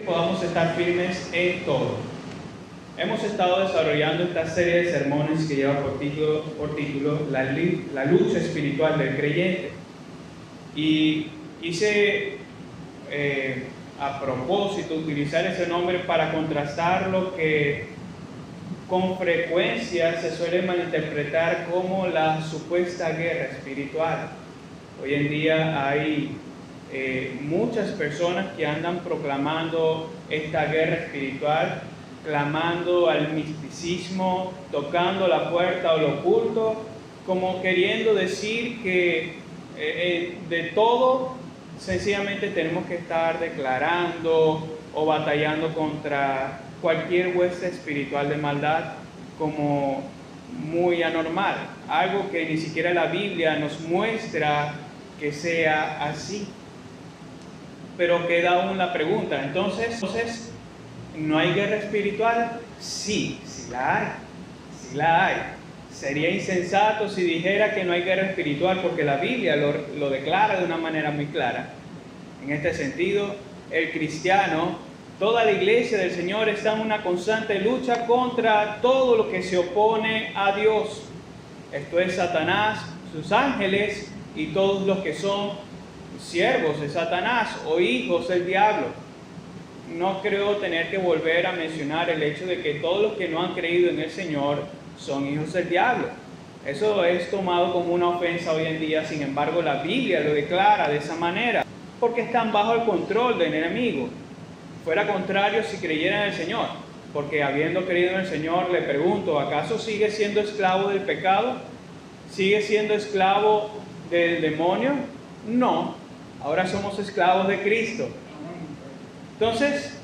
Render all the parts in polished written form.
Podamos estar firmes en todo. Hemos estado desarrollando esta serie de sermones que lleva por título la lucha espiritual del creyente. Y quise a propósito utilizar ese nombre para contrastar lo que con frecuencia se suele malinterpretar como la supuesta guerra espiritual. Hoy en día hay muchas personas que andan proclamando esta guerra espiritual, clamando al misticismo, tocando la puerta o lo oculto, como queriendo decir que de todo sencillamente tenemos que estar declarando o batallando contra cualquier hueste espiritual de maldad como muy anormal, algo que ni siquiera la Biblia nos muestra que sea así. Pero queda aún la pregunta, entonces, ¿no hay guerra espiritual? Sí la hay. Sería insensato si dijera que no hay guerra espiritual, porque la Biblia lo declara de una manera muy clara. En este sentido, el cristiano, toda la iglesia del Señor está en una constante lucha contra todo lo que se opone a Dios. Esto es Satanás, sus ángeles y todos los que son siervos de Satanás o hijos del diablo. No creo tener que volver a mencionar el hecho de que todos los que no han creído en el Señor son hijos del diablo. Eso es tomado como una ofensa hoy en día, sin embargo la Biblia lo declara de esa manera, porque están bajo el control del enemigo. Fuera contrario si creyeran en el Señor, porque habiendo creído en el Señor, le pregunto, ¿acaso sigue siendo esclavo del pecado? ¿Sigue siendo esclavo del demonio? No, ahora somos esclavos de Cristo. Entonces,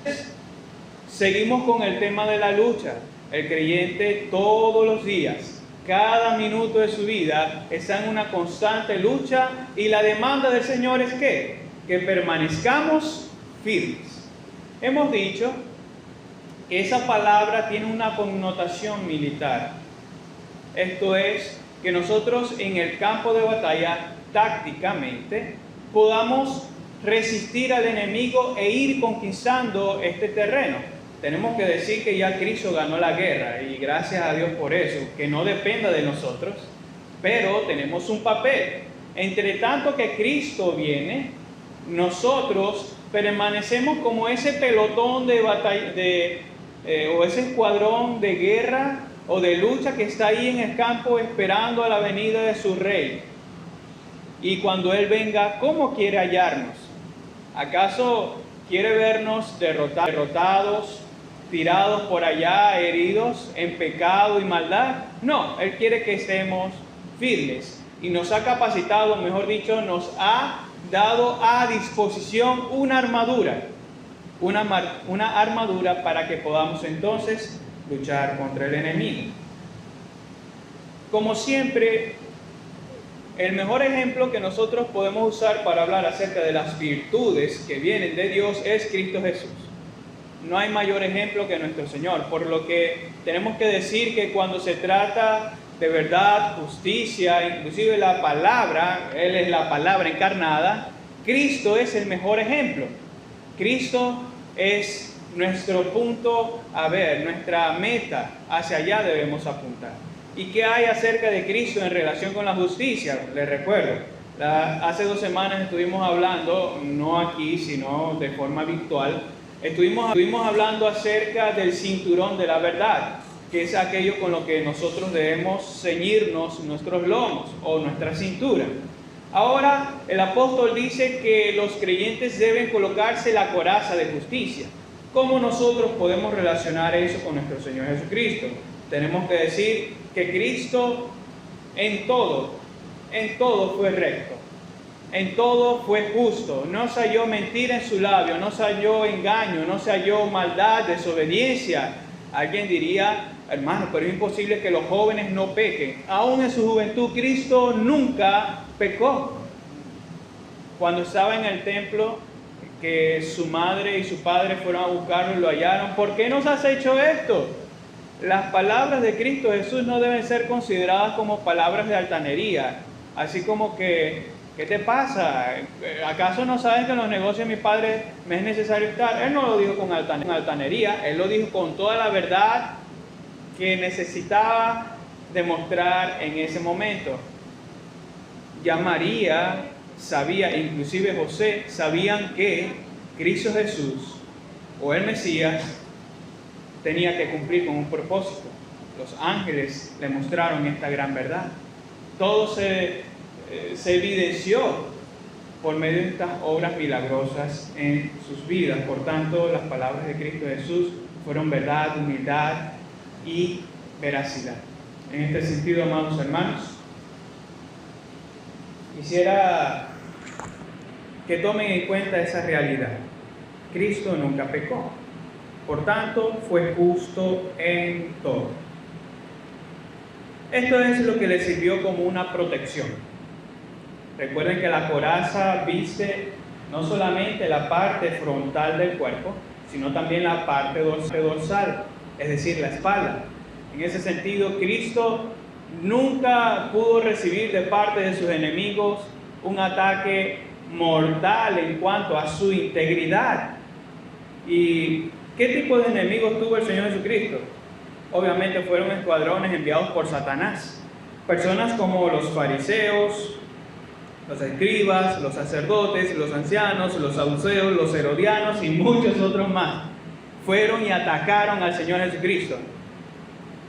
seguimos con el tema de la lucha. El creyente todos los días, cada minuto de su vida, está en una constante lucha y la demanda del Señor es ¿qué? Que permanezcamos firmes. Hemos dicho que esa palabra tiene una connotación militar. Esto es, que nosotros en el campo de batalla, tácticamente, podamos resistir al enemigo e ir conquistando este terreno. Tenemos que decir que ya Cristo ganó la guerra y gracias a Dios por eso, que no dependa de nosotros, pero tenemos un papel. Entre tanto que Cristo viene, nosotros permanecemos como ese pelotón de batalla, o ese escuadrón de guerra o de lucha que está ahí en el campo esperando a la venida de su rey. Y cuando Él venga, ¿cómo quiere hallarnos? ¿Acaso quiere vernos derrotados, tirados por allá, heridos en pecado y maldad? No, Él quiere que estemos firmes y nos ha capacitado, mejor dicho, nos ha dado a disposición una armadura para que podamos entonces luchar contra el enemigo. Como siempre, el mejor ejemplo que nosotros podemos usar para hablar acerca de las virtudes que vienen de Dios es Cristo Jesús. No hay mayor ejemplo que nuestro Señor, por lo que tenemos que decir que cuando se trata de verdad, justicia, inclusive la palabra, Él es la palabra encarnada, Cristo es el mejor ejemplo. Cristo es nuestro punto a ver, nuestra meta, hacia allá debemos apuntar. ¿Y qué hay acerca de Cristo en relación con la justicia? Les recuerdo, hace 2 semanas estuvimos hablando, no aquí, sino de forma virtual, estuvimos hablando acerca del cinturón de la verdad, que es aquello con lo que nosotros debemos ceñirnos nuestros lomos o nuestra cintura. Ahora el apóstol dice que los creyentes deben colocarse la coraza de justicia. ¿Cómo nosotros podemos relacionar eso con nuestro Señor Jesucristo? Tenemos que decir que Cristo en todo fue recto, en todo fue justo, no se halló mentira en su labio, no se halló engaño, no se halló maldad, desobediencia. Alguien diría, hermano, pero es imposible que los jóvenes no pequen. Aún en su juventud Cristo nunca pecó. Cuando estaba en el templo, que su madre y su padre fueron a buscarlo y lo hallaron, ¿por qué nos has hecho esto? Las palabras de Cristo Jesús no deben ser consideradas como palabras de altanería, así como que ¿qué te pasa? ¿Acaso no sabes que en los negocios de mi padre me es necesario estar? Él no lo dijo con altanería, él lo dijo con toda la verdad que necesitaba demostrar en ese momento. Ya María sabía, inclusive José, sabían que Cristo Jesús o el Mesías tenía que cumplir con un propósito. Los ángeles le mostraron esta gran verdad. Todo se evidenció por medio de estas obras milagrosas en sus vidas. Por tanto, las palabras de Cristo Jesús fueron verdad, humildad y veracidad. En este sentido, amados hermanos, quisiera que tomen en cuenta esa realidad. Cristo nunca pecó, por tanto fue justo en todo. Esto es lo que le sirvió como una protección. Recuerden que la coraza viste no solamente la parte frontal del cuerpo, sino también la parte dorsal, es decir, la espalda. En ese sentido, Cristo nunca pudo recibir de parte de sus enemigos un ataque mortal en cuanto a su integridad. ¿Y qué tipo de enemigos tuvo el Señor Jesucristo? Obviamente fueron escuadrones enviados por Satanás. Personas como los fariseos, los escribas, los sacerdotes, los ancianos, los saduceos, los herodianos y muchos otros más fueron y atacaron al Señor Jesucristo.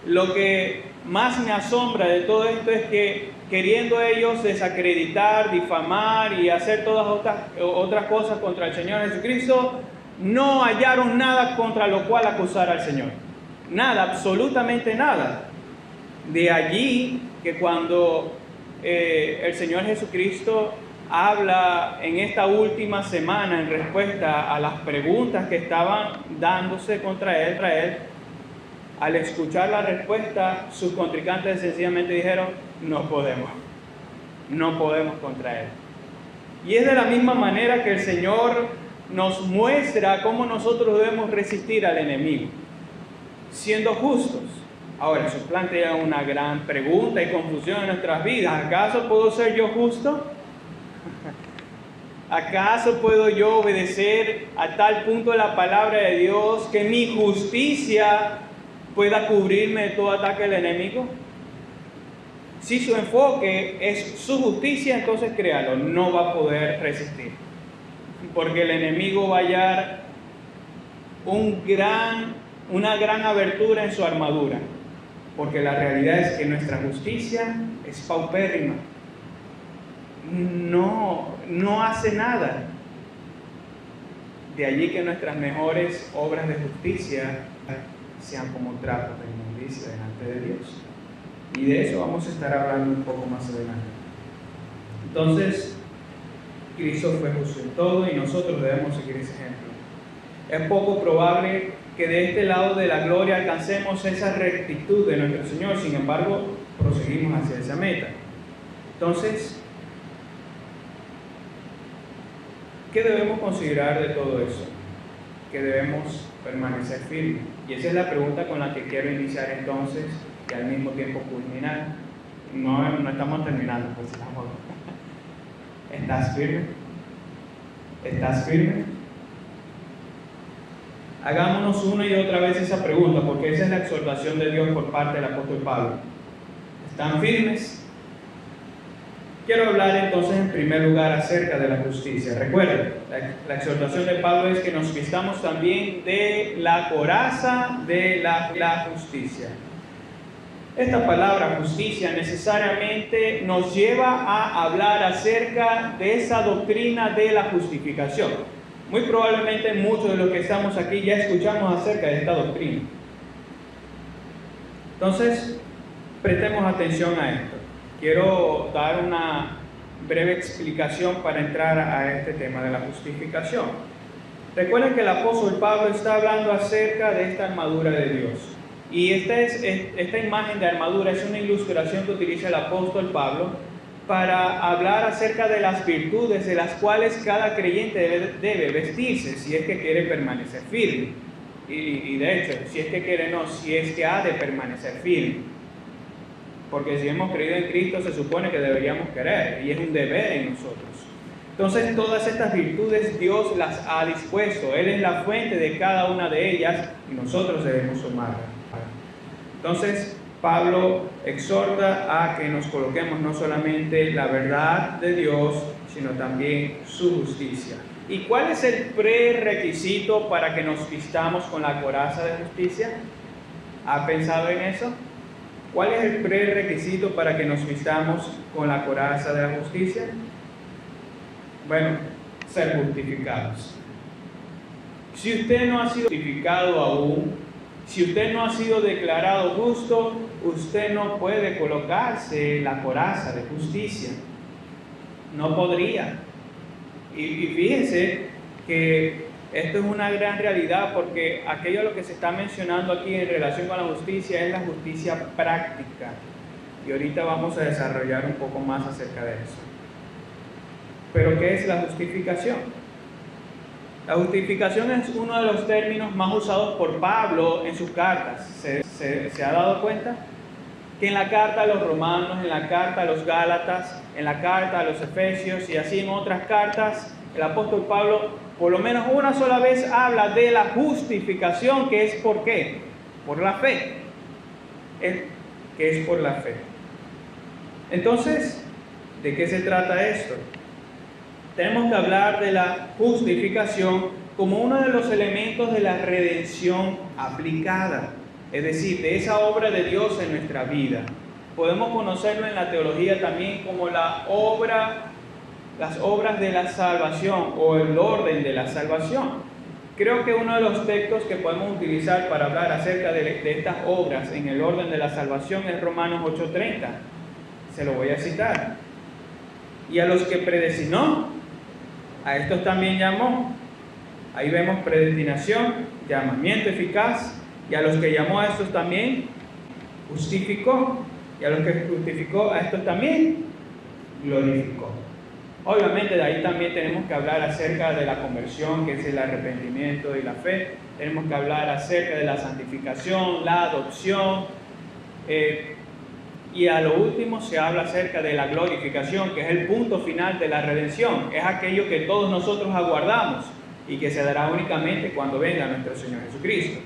Lo que más me asombra de todo esto es que, queriendo ellos desacreditar, difamar y hacer todas otras cosas contra el Señor Jesucristo, no hallaron nada contra lo cual acusar al Señor. Nada, absolutamente nada. De allí que cuando el Señor Jesucristo habla en esta última semana en respuesta a las preguntas que estaban dándose contra él, al escuchar la respuesta, sus contrincantes sencillamente dijeron: no podemos contra él. Y es de la misma manera que el Señor nos muestra cómo nosotros debemos resistir al enemigo, siendo justos. Ahora, eso plantea una gran pregunta y confusión en nuestras vidas. ¿Acaso puedo ser yo justo? ¿Acaso puedo yo obedecer a tal punto de la palabra de Dios que mi justicia pueda cubrirme de todo ataque del enemigo? Si su enfoque es su justicia, entonces créalo, no va a poder resistir. Porque el enemigo va a hallar una gran abertura en su armadura. Porque la realidad es que nuestra justicia es paupérrima. No hace nada. De allí que nuestras mejores obras de justicia sean como trapos de inmundicia delante de Dios. Y de eso vamos a estar hablando un poco más adelante. Entonces, Cristo fue justo en todo y nosotros debemos seguir ese ejemplo. Es poco probable que de este lado de la gloria alcancemos esa rectitud de nuestro Señor, sin embargo, proseguimos hacia esa meta. Entonces, ¿qué debemos considerar de todo eso? Que debemos permanecer firmes. Y esa es la pregunta con la que quiero iniciar entonces y al mismo tiempo culminar. No estamos terminando, pues estamos. ¿Estás firme? ¿Estás firme? Hagámonos una y otra vez esa pregunta, porque esa es la exhortación de Dios por parte del apóstol Pablo. ¿Están firmes? Quiero hablar entonces en primer lugar acerca de la justicia. Recuerden, la exhortación de Pablo es que nos vistamos también de la coraza de la justicia. Esta palabra justicia necesariamente nos lleva a hablar acerca de esa doctrina de la justificación. Muy probablemente muchos de los que estamos aquí ya escuchamos acerca de esta doctrina. Entonces, prestemos atención a esto. Quiero dar una breve explicación para entrar a este tema de la justificación. Recuerden que el apóstol Pablo está hablando acerca de esta armadura de Dios. Y esta imagen de armadura es una ilustración que utiliza el apóstol Pablo para hablar acerca de las virtudes de las cuales cada creyente debe vestirse si es que quiere permanecer firme. Y de hecho, si es que quiere no, si es que ha de permanecer firme. porque si hemos creído en Cristo se supone que deberíamos querer, y es un deber en nosotros. Entonces todas estas virtudes Dios las ha dispuesto, Él es la fuente de cada una de ellas y nosotros debemos sumarlas. Entonces Pablo exhorta a que nos coloquemos no solamente la verdad de Dios, sino también su justicia. ¿Y cuál es el prerequisito para que nos vistamos con la coraza de justicia? ¿Ha pensado en eso? ¿Cuál es el prerequisito para que nos vistamos con la coraza de la justicia? Bueno, ser justificados. Si usted no ha sido justificado aún, si usted no ha sido declarado justo, usted no puede colocarse la coraza de justicia. No podría. Y fíjense que esto es una gran realidad, porque aquello a lo que se está mencionando aquí en relación con la justicia es la justicia práctica. Y ahorita vamos a desarrollar un poco más acerca de eso. Pero ¿qué es la justificación? La justificación es uno de los términos más usados por Pablo en sus cartas. ¿Se ha dado cuenta? Que en la carta a los romanos, en la carta a los gálatas, en la carta a los efesios y así en otras cartas, el apóstol Pablo por lo menos una sola vez habla de la justificación, que es ¿por qué? Por la fe. Que es por la fe. Entonces, ¿de qué se trata esto? Tenemos que hablar de la justificación como uno de los elementos de la redención aplicada, es decir, de esa obra de Dios en nuestra vida. Podemos conocerlo en la teología también como las obras de la salvación o el orden de la salvación. Creo que uno de los textos que podemos utilizar para hablar acerca de estas obras en el orden de la salvación es Romanos 8:30. Se lo voy a citar. Y a los que predestinó, a estos también llamó. Ahí vemos predestinación, llamamiento eficaz. Y a los que llamó a estos también justificó. Y a los que justificó a estos también glorificó. Obviamente de ahí también tenemos que hablar acerca de la conversión, que es el arrepentimiento y la fe. Tenemos que hablar acerca de la santificación, la adopción. Y a lo último se habla acerca de la glorificación, que es el punto final de la redención. Es aquello que todos nosotros aguardamos y que se dará únicamente cuando venga nuestro Señor Jesucristo.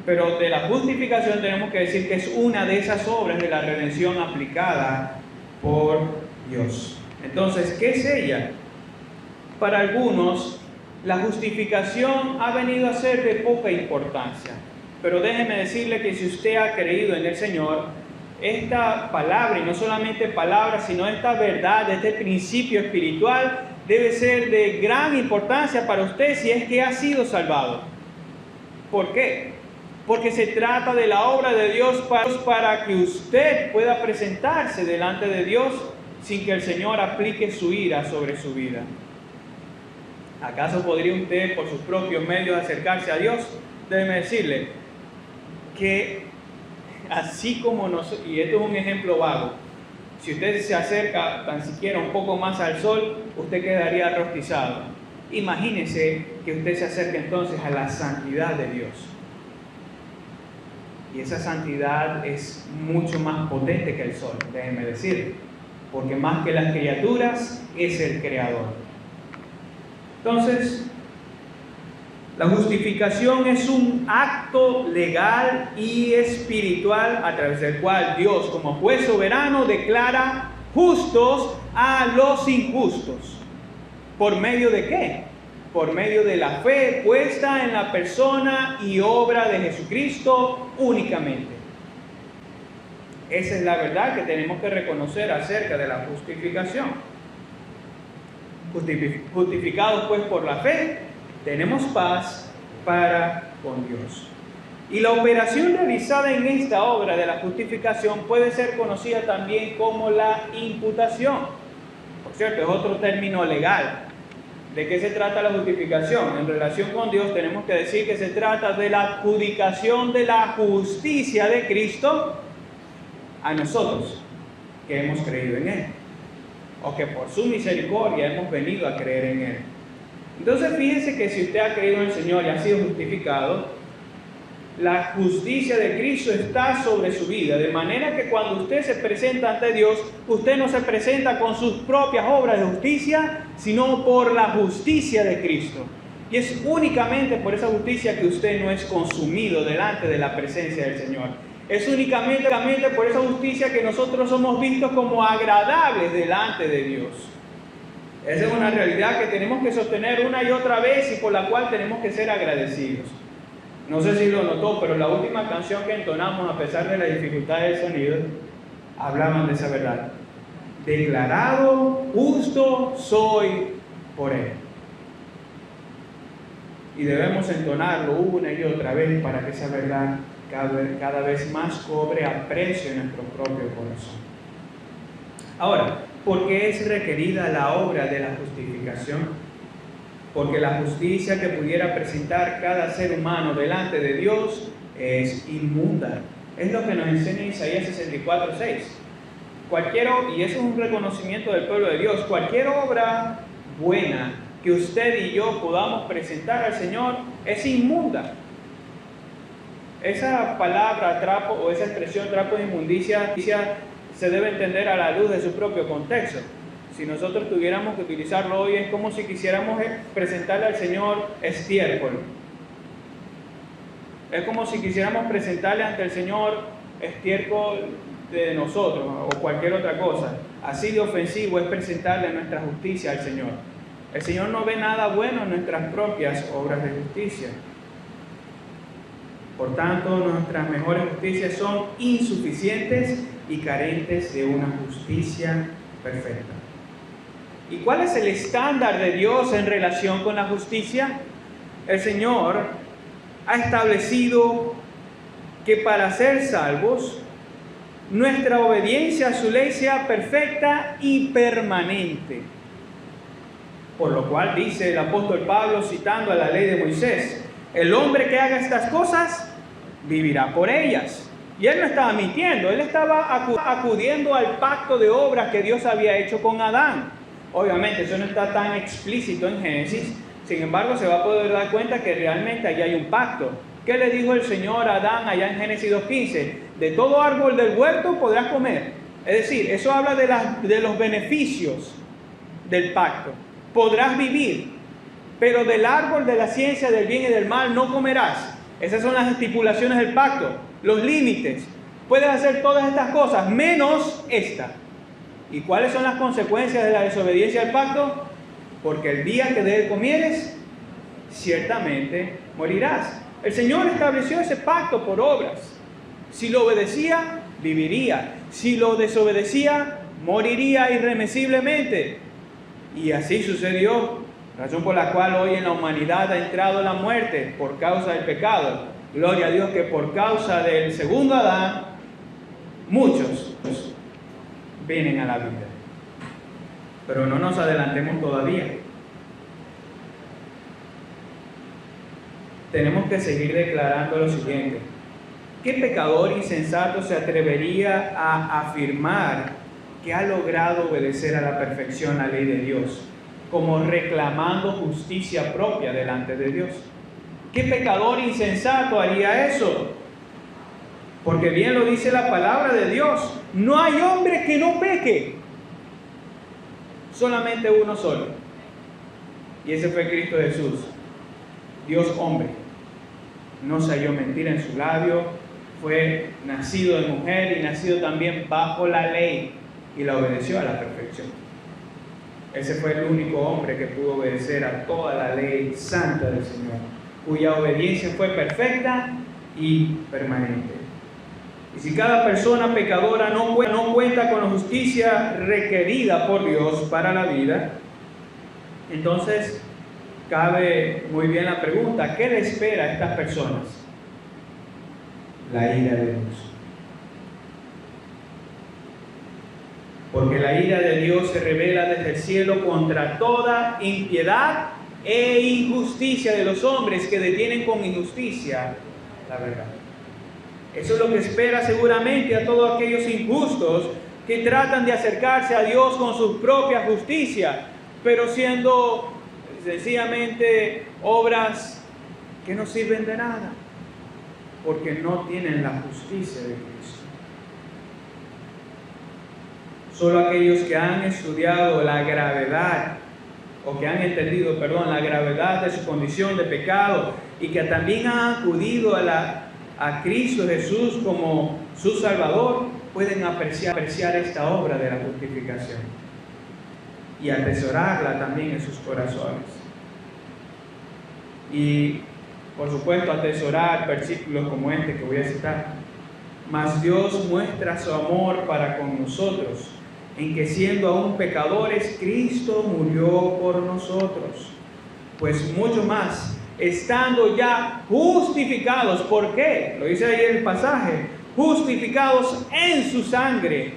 Pero de la justificación tenemos que decir que es una de esas obras de la redención aplicada por Dios. Entonces, ¿qué es ella? Para algunos, la justificación ha venido a ser de poca importancia. Pero déjeme decirle que si usted ha creído en el Señor, esta palabra, y no solamente palabra, sino esta verdad, este principio espiritual, debe ser de gran importancia para usted si es que ha sido salvado. ¿Por qué? Porque se trata de la obra de Dios para que usted pueda presentarse delante de Dios sin que el Señor aplique su ira sobre su vida. ¿Acaso podría usted por sus propios medios acercarse a Dios? Déjeme decirle que así como nosotros, y esto es un ejemplo vago, si usted se acerca tan siquiera un poco más al sol, usted quedaría rostizado. Imagínese que usted se acerque entonces a la santidad de Dios. Y esa santidad es mucho más potente que el sol, déjeme decirle, porque más que las criaturas es el Creador. Entonces, la justificación es un acto legal y espiritual a través del cual Dios, como juez soberano, declara justos a los injustos. ¿Por medio de qué? Por medio de la fe puesta en la persona y obra de Jesucristo únicamente. Esa es la verdad que tenemos que reconocer acerca de la justificación. Justificados pues por la fe, tenemos paz para con Dios. Y la operación realizada en esta obra de la justificación puede ser conocida también como la imputación. Por cierto, es otro término legal. ¿De qué se trata la justificación? En relación con Dios tenemos que decir que se trata de la adjudicación de la justicia de Cristo a nosotros que hemos creído en Él, o que por su misericordia hemos venido a creer en Él. Entonces fíjense que si usted ha creído en el Señor y ha sido justificado, la justicia de Cristo está sobre su vida, de manera que cuando usted se presenta ante Dios, usted no se presenta con sus propias obras de justicia, sino por la justicia de Cristo. Y es únicamente por esa justicia que usted no es consumido delante de la presencia del Señor. Es únicamente por esa justicia que nosotros somos vistos como agradables delante de Dios. Esa es una realidad que tenemos que sostener una y otra vez y por la cual tenemos que ser agradecidos. No sé si lo notó, pero la última canción que entonamos, a pesar de la dificultad del sonido, hablaban de esa verdad. Declarado justo soy por Él. Y debemos entonarlo una y otra vez para que esa verdad cada vez más cobre aprecio en nuestro propio corazón. Ahora, ¿por qué es requerida la obra de la justificación? Porque la justicia que pudiera presentar cada ser humano delante de Dios es inmunda. Es lo que nos enseña Isaías 64:6. Y eso es un reconocimiento del pueblo de Dios. Cualquier obra buena que usted y yo podamos presentar al Señor es inmunda. Esa palabra trapo o esa expresión trapo de inmundicia se debe entender a la luz de su propio contexto. Si nosotros tuviéramos que utilizarlo hoy, es como si quisiéramos presentarle al Señor estiércol. Es como si quisiéramos presentarle ante el Señor estiércol de nosotros o cualquier otra cosa. Así de ofensivo es presentarle nuestra justicia al Señor. El Señor no ve nada bueno en nuestras propias obras de justicia. Por tanto, nuestras mejores justicias son insuficientes y carentes de una justicia perfecta. ¿Y cuál es el estándar de Dios en relación con la justicia? El Señor ha establecido que para ser salvos, nuestra obediencia a su ley sea perfecta y permanente. Por lo cual dice el apóstol Pablo, citando a la ley de Moisés, el hombre que haga estas cosas vivirá por ellas. Y él no estaba mintiendo, él estaba acudiendo al pacto de obras que Dios había hecho con Adán. Obviamente eso no está tan explícito en Génesis, sin embargo se va a poder dar cuenta que realmente allí hay un pacto. ¿Qué le dijo el Señor a Adán allá en Génesis 2:15? De todo árbol del huerto podrás comer. Es decir, eso habla de los beneficios del pacto. Podrás vivir, pero del árbol de la ciencia del bien y del mal no comerás. Esas son las estipulaciones del pacto, los límites. Puedes hacer todas estas cosas, menos esta. ¿Y cuáles son las consecuencias de la desobediencia al pacto? Porque el día que de él comieres, ciertamente morirás. El Señor estableció ese pacto por obras. Si lo obedecía, viviría. Si lo desobedecía, moriría irremisiblemente. Y así sucedió, razón por la cual hoy en la humanidad ha entrado la muerte por causa del pecado. Gloria a Dios que por causa del segundo Adán, muchos vienen a la vida. Pero no nos adelantemos todavía. Tenemos que seguir declarando lo siguiente. ¿Qué pecador insensato se atrevería a afirmar que ha logrado obedecer a la perfección la ley de Dios, como reclamando justicia propia delante de Dios? ¿Qué pecador insensato haría eso? Porque bien lo dice la palabra de Dios, no hay hombre que no peque, solamente uno solo, y ese fue Cristo Jesús, Dios hombre. No se halló mentira en su labio, fue nacido de mujer y nacido también bajo la ley, y la obedeció a la perfección. Ese fue el único hombre que pudo obedecer a toda la ley santa del Señor, cuya obediencia fue perfecta y permanente. Y si cada persona pecadora no cuenta con la justicia requerida por Dios para la vida, entonces cabe muy bien la pregunta, ¿qué le espera a estas personas? La ira de Dios. Porque la ira de Dios se revela desde el cielo contra toda impiedad e injusticia de los hombres que detienen con injusticia la verdad. Eso es lo que espera seguramente a todos aquellos injustos que tratan de acercarse a Dios con su propia justicia, pero siendo sencillamente obras que no sirven de nada. porque no tienen la justicia de Cristo. Solo aquellos que han estudiado la gravedad, o que han entendido, la gravedad de su condición de pecado, y que también han acudido a Cristo Jesús como su Salvador, pueden apreciar esta obra de la justificación y atesorarla también en sus corazones. Y por supuesto atesorar versículos como este que voy a citar. Mas Dios muestra su amor para con nosotros, en que siendo aún pecadores, Cristo murió por nosotros. Pues mucho más, estando ya justificados. ¿Por qué? Lo dice ahí el pasaje. Justificados en su sangre.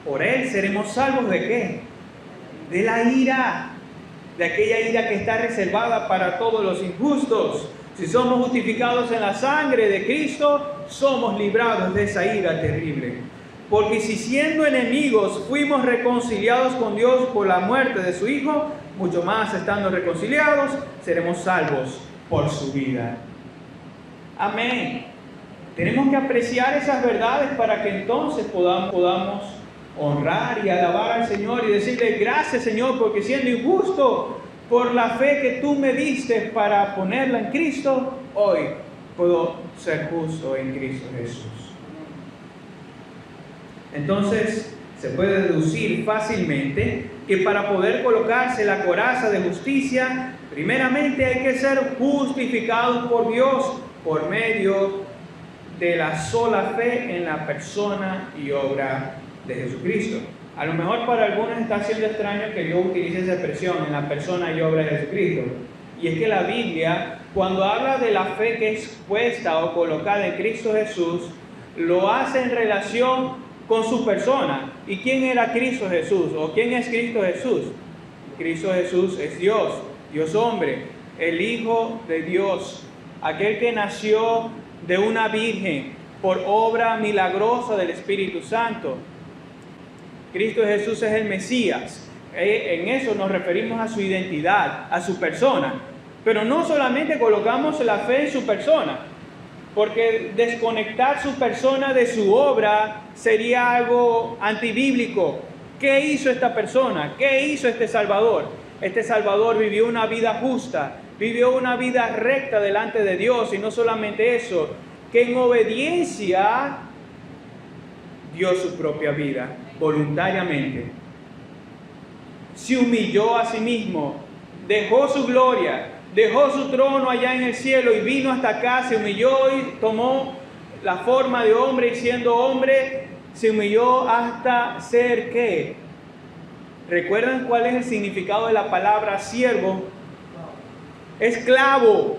Por Él seremos salvos ¿de qué? De la ira. De aquella ira que está reservada para todos los injustos. Si somos justificados en la sangre de Cristo, somos librados de esa ira terrible. Porque si siendo enemigos fuimos reconciliados con Dios por la muerte de su Hijo, mucho más estando reconciliados, seremos salvos por su vida. Amén. Tenemos que apreciar esas verdades para que entonces podamos honrar y alabar al Señor y decirle gracias, Señor, porque siendo injusto por la fe que tú me diste para ponerla en Cristo, hoy puedo ser justo en Cristo Jesús. Entonces, se puede deducir fácilmente que para poder colocarse la coraza de justicia, primeramente hay que ser justificados por Dios por medio de la sola fe en la persona y obra de Jesucristo. A lo mejor para algunos está siendo extraño que yo utilice esa expresión en la persona y obra de Jesucristo. Y es que la Biblia, cuando habla de la fe que es puesta o colocada en Cristo Jesús, lo hace en relación con su persona. ¿Y quién era Cristo Jesús? ¿O quién es Cristo Jesús? Cristo Jesús es Dios, Dios hombre, el Hijo de Dios, aquel que nació de una virgen por obra milagrosa del Espíritu Santo. Cristo Jesús es el Mesías. En eso nos referimos a su identidad, a su persona. Pero no solamente colocamos la fe en su persona, porque desconectar su persona de su obra sería algo antibíblico. ¿Qué hizo esta persona? ¿Qué hizo este Salvador? Este Salvador vivió una vida justa, vivió una vida recta delante de Dios, y no solamente eso, que en obediencia dio su propia vida voluntariamente. Se humilló a sí mismo, dejó su gloria, dejó su trono allá en el cielo y vino hasta acá, se humilló y tomó la forma de hombre, y siendo hombre se humilló hasta ser ¿qué? ¿Recuerdan cuál es el significado de la palabra siervo? Esclavo,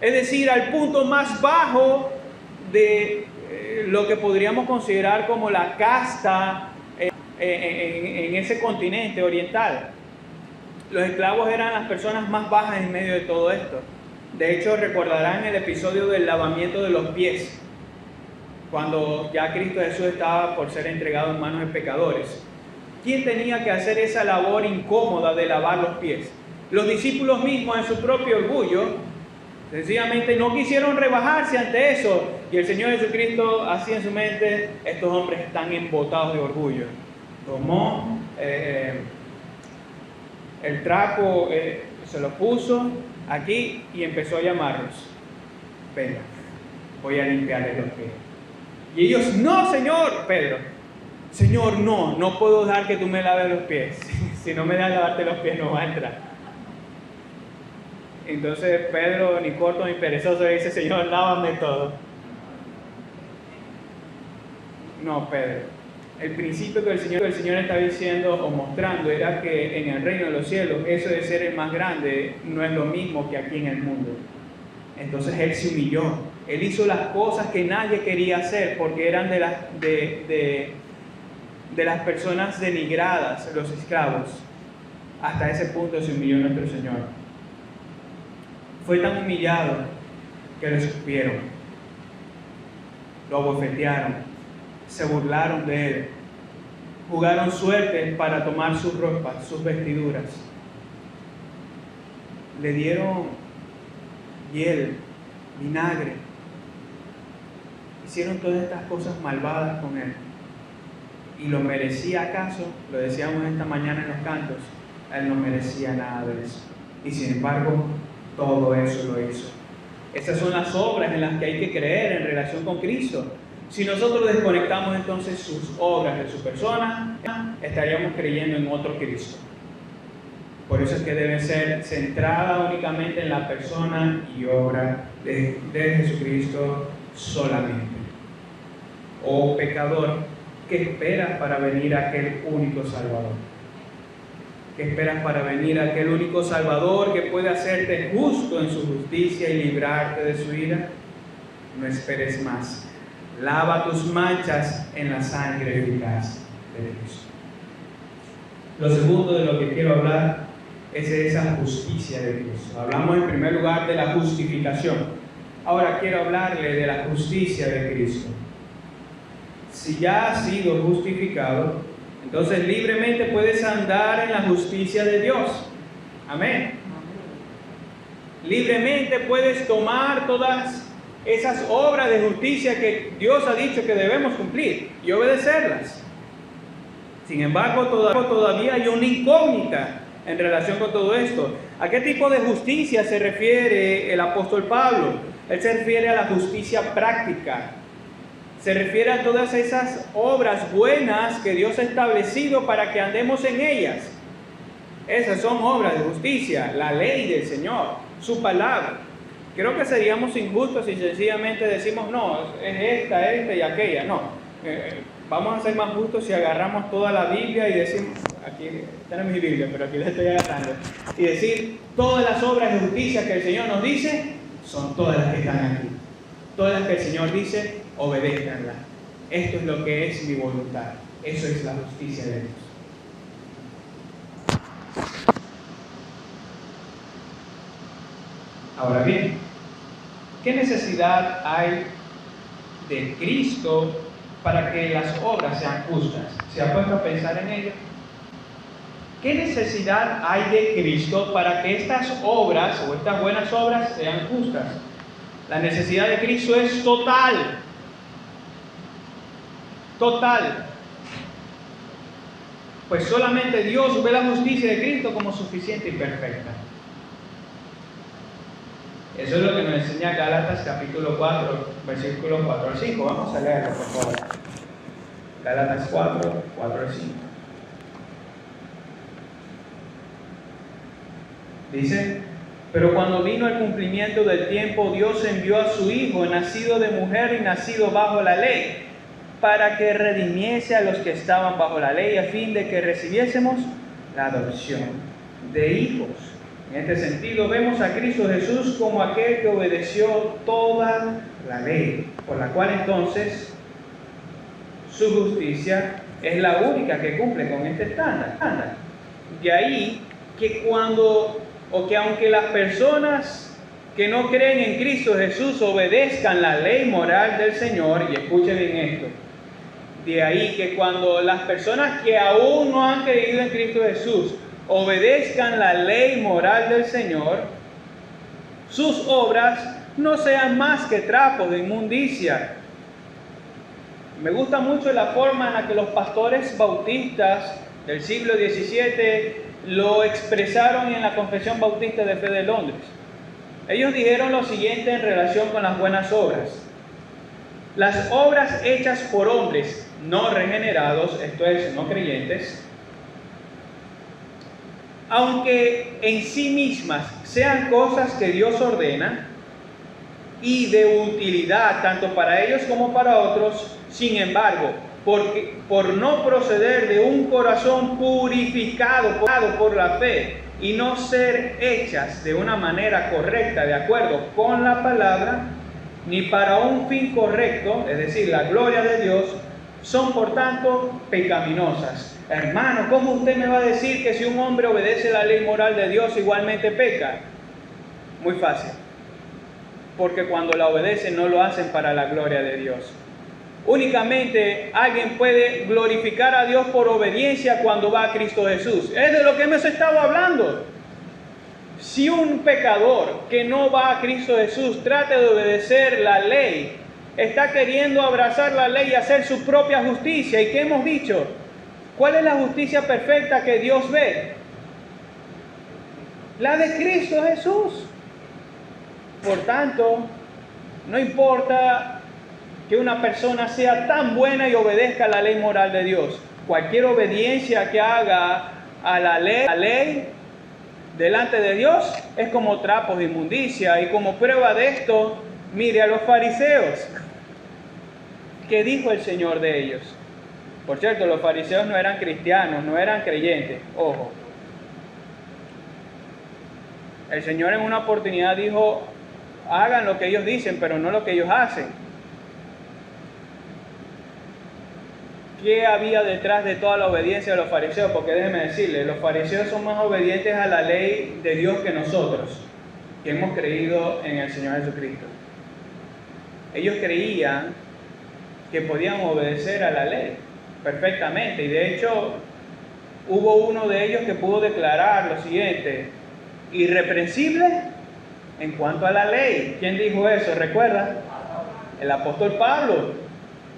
es decir, al punto más bajo de lo que podríamos considerar como la casta en ese continente oriental. Los esclavos eran las personas más bajas en medio de todo esto. De hecho, recordarán el episodio del lavamiento de los pies, cuando ya Cristo Jesús estaba por ser entregado en manos de pecadores. ¿Quién tenía que hacer esa labor incómoda de lavar los pies? Los discípulos mismos, en su propio orgullo, sencillamente no quisieron rebajarse ante eso. Y el Señor Jesucristo, así en su mente, estos hombres están embotados de orgullo. Tomó el trapo, se lo puso aquí y empezó a llamarlos. Venga, voy a limpiarle los pies. Y ellos, no, Señor. Pedro, Señor, no puedo dejar que tú me laves los pies. Si no me das lavarte los pies, no va a entrar. Entonces Pedro, ni corto ni perezoso, le dice, Señor, lávame todo. No, Pedro. El principio que el Señor está diciendo o mostrando era que en el reino de los cielos, eso de ser el más grande no es lo mismo que aquí en el mundo. Entonces Él se humilló. Él hizo las cosas que nadie quería hacer porque eran de las personas denigradas, los esclavos. Hasta ese punto se humilló nuestro Señor. Fue tan humillado que lo escupieron, lo abofetearon, se burlaron de Él, jugaron suerte para tomar sus ropas, sus vestiduras. Le dieron hiel, vinagre, hicieron todas estas cosas malvadas con Él. ¿Y lo merecía acaso? Lo decíamos esta mañana en los cantos. Él no merecía nada de eso. Y sin embargo, todo eso lo hizo. Esas son las obras en las que hay que creer en relación con Cristo. Si nosotros desconectamos entonces sus obras de su persona, estaríamos creyendo en otro Cristo. Por eso es que debe ser centrada únicamente en la persona y obra de Jesucristo solamente. Oh pecador, ¿qué esperas para venir a aquel único Salvador? ¿Qué esperas para venir a aquel único Salvador que puede hacerte justo en su justicia y librarte de su ira? No esperes más. Lava tus manchas en la sangre eficaz de Cristo. Lo segundo de lo que quiero hablar es de esa justicia de Cristo. Hablamos en primer lugar de la justificación. Ahora quiero hablarle de la justicia de Cristo. Si ya has sido justificado, entonces libremente puedes andar en la justicia de Dios. Amén. Libremente puedes tomar todas esas obras de justicia que Dios ha dicho que debemos cumplir y obedecerlas. Sin embargo, todavía hay una incógnita en relación con todo esto. ¿A qué tipo de justicia se refiere el apóstol Pablo? Él se refiere a la justicia práctica. Se refiere a todas esas obras buenas que Dios ha establecido para que andemos en ellas. Esas son obras de justicia, la ley del Señor, su palabra. Creo que seríamos injustos si sencillamente decimos, no, es esta y aquella. No, vamos a ser más justos si agarramos toda la Biblia y decimos, aquí está mi Biblia, pero aquí la estoy agarrando, y decir, todas las obras de justicia que el Señor nos dice, son todas las que están aquí. Todas las que el Señor dice, obedézcanlas. Esto es lo que es mi voluntad. Eso es la justicia de Dios. Ahora bien, ¿qué necesidad hay de Cristo para que las obras sean justas? ¿Se ha puesto a pensar en ello? ¿Qué necesidad hay de Cristo para que estas obras o estas buenas obras sean justas? La necesidad de Cristo es total. Total. Pues solamente Dios ve la justicia de Cristo como suficiente y perfecta. Eso es lo que nos enseña Gálatas capítulo 4, versículos 4 al 5. Vamos a leerlo, por favor. Gálatas 4, 4 al 5. Dice, pero cuando vino el cumplimiento del tiempo, Dios envió a su Hijo, nacido de mujer y nacido bajo la ley, para que redimiese a los que estaban bajo la ley, a fin de que recibiésemos la adopción de hijos. En este sentido, vemos a Cristo Jesús como aquel que obedeció toda la ley, por la cual entonces su justicia es la única que cumple con este estándar. De ahí que aunque las personas que no creen en Cristo Jesús obedezcan la ley moral del Señor, y escuchen bien esto, de ahí que cuando las personas que aún no han creído en Cristo Jesús obedezcan la ley moral del Señor, sus obras no sean más que trapos de inmundicia. Me gusta mucho la forma en la que los pastores bautistas del siglo XVII lo expresaron en la Confesión Bautista de Fe de Londres. Ellos dijeron lo siguiente en relación con las buenas obras. Las obras hechas por hombres no regenerados, esto es, no creyentes, aunque en sí mismas sean cosas que Dios ordena y de utilidad tanto para ellos como para otros, sin embargo, por no proceder de un corazón purificado por la fe y no ser hechas de una manera correcta, de acuerdo con la palabra, ni para un fin correcto, es decir, la gloria de Dios, son por tanto pecaminosas. Hermano, ¿cómo usted me va a decir que si un hombre obedece la ley moral de Dios igualmente peca? Muy fácil. Porque cuando la obedecen no lo hacen para la gloria de Dios. Únicamente alguien puede glorificar a Dios por obediencia cuando va a Cristo Jesús. Es de lo que hemos estado hablando. Si un pecador que no va a Cristo Jesús trata de obedecer la ley está queriendo abrazar la ley y hacer su propia justicia. ¿Y qué hemos dicho? ¿Cuál es la justicia perfecta que Dios ve? La de Cristo Jesús. Por tanto, no importa que una persona sea tan buena y obedezca a la ley moral de Dios. Cualquier obediencia que haga a la ley delante de Dios es como trapos de inmundicia. Y como prueba de esto, mire a los fariseos. ¿Qué dijo el Señor de ellos? Por cierto, los fariseos no eran cristianos, no eran creyentes. Ojo. El Señor en una oportunidad dijo, hagan lo que ellos dicen, pero no lo que ellos hacen. ¿Qué había detrás de toda la obediencia de los fariseos? Porque déjenme decirles, los fariseos son más obedientes a la ley de Dios que nosotros, que hemos creído en el Señor Jesucristo. Ellos creían que podían obedecer a la ley perfectamente, y de hecho hubo uno de ellos que pudo declarar lo siguiente: irreprensible en cuanto a la ley. ¿Quién dijo eso? ¿Recuerda? El apóstol Pablo.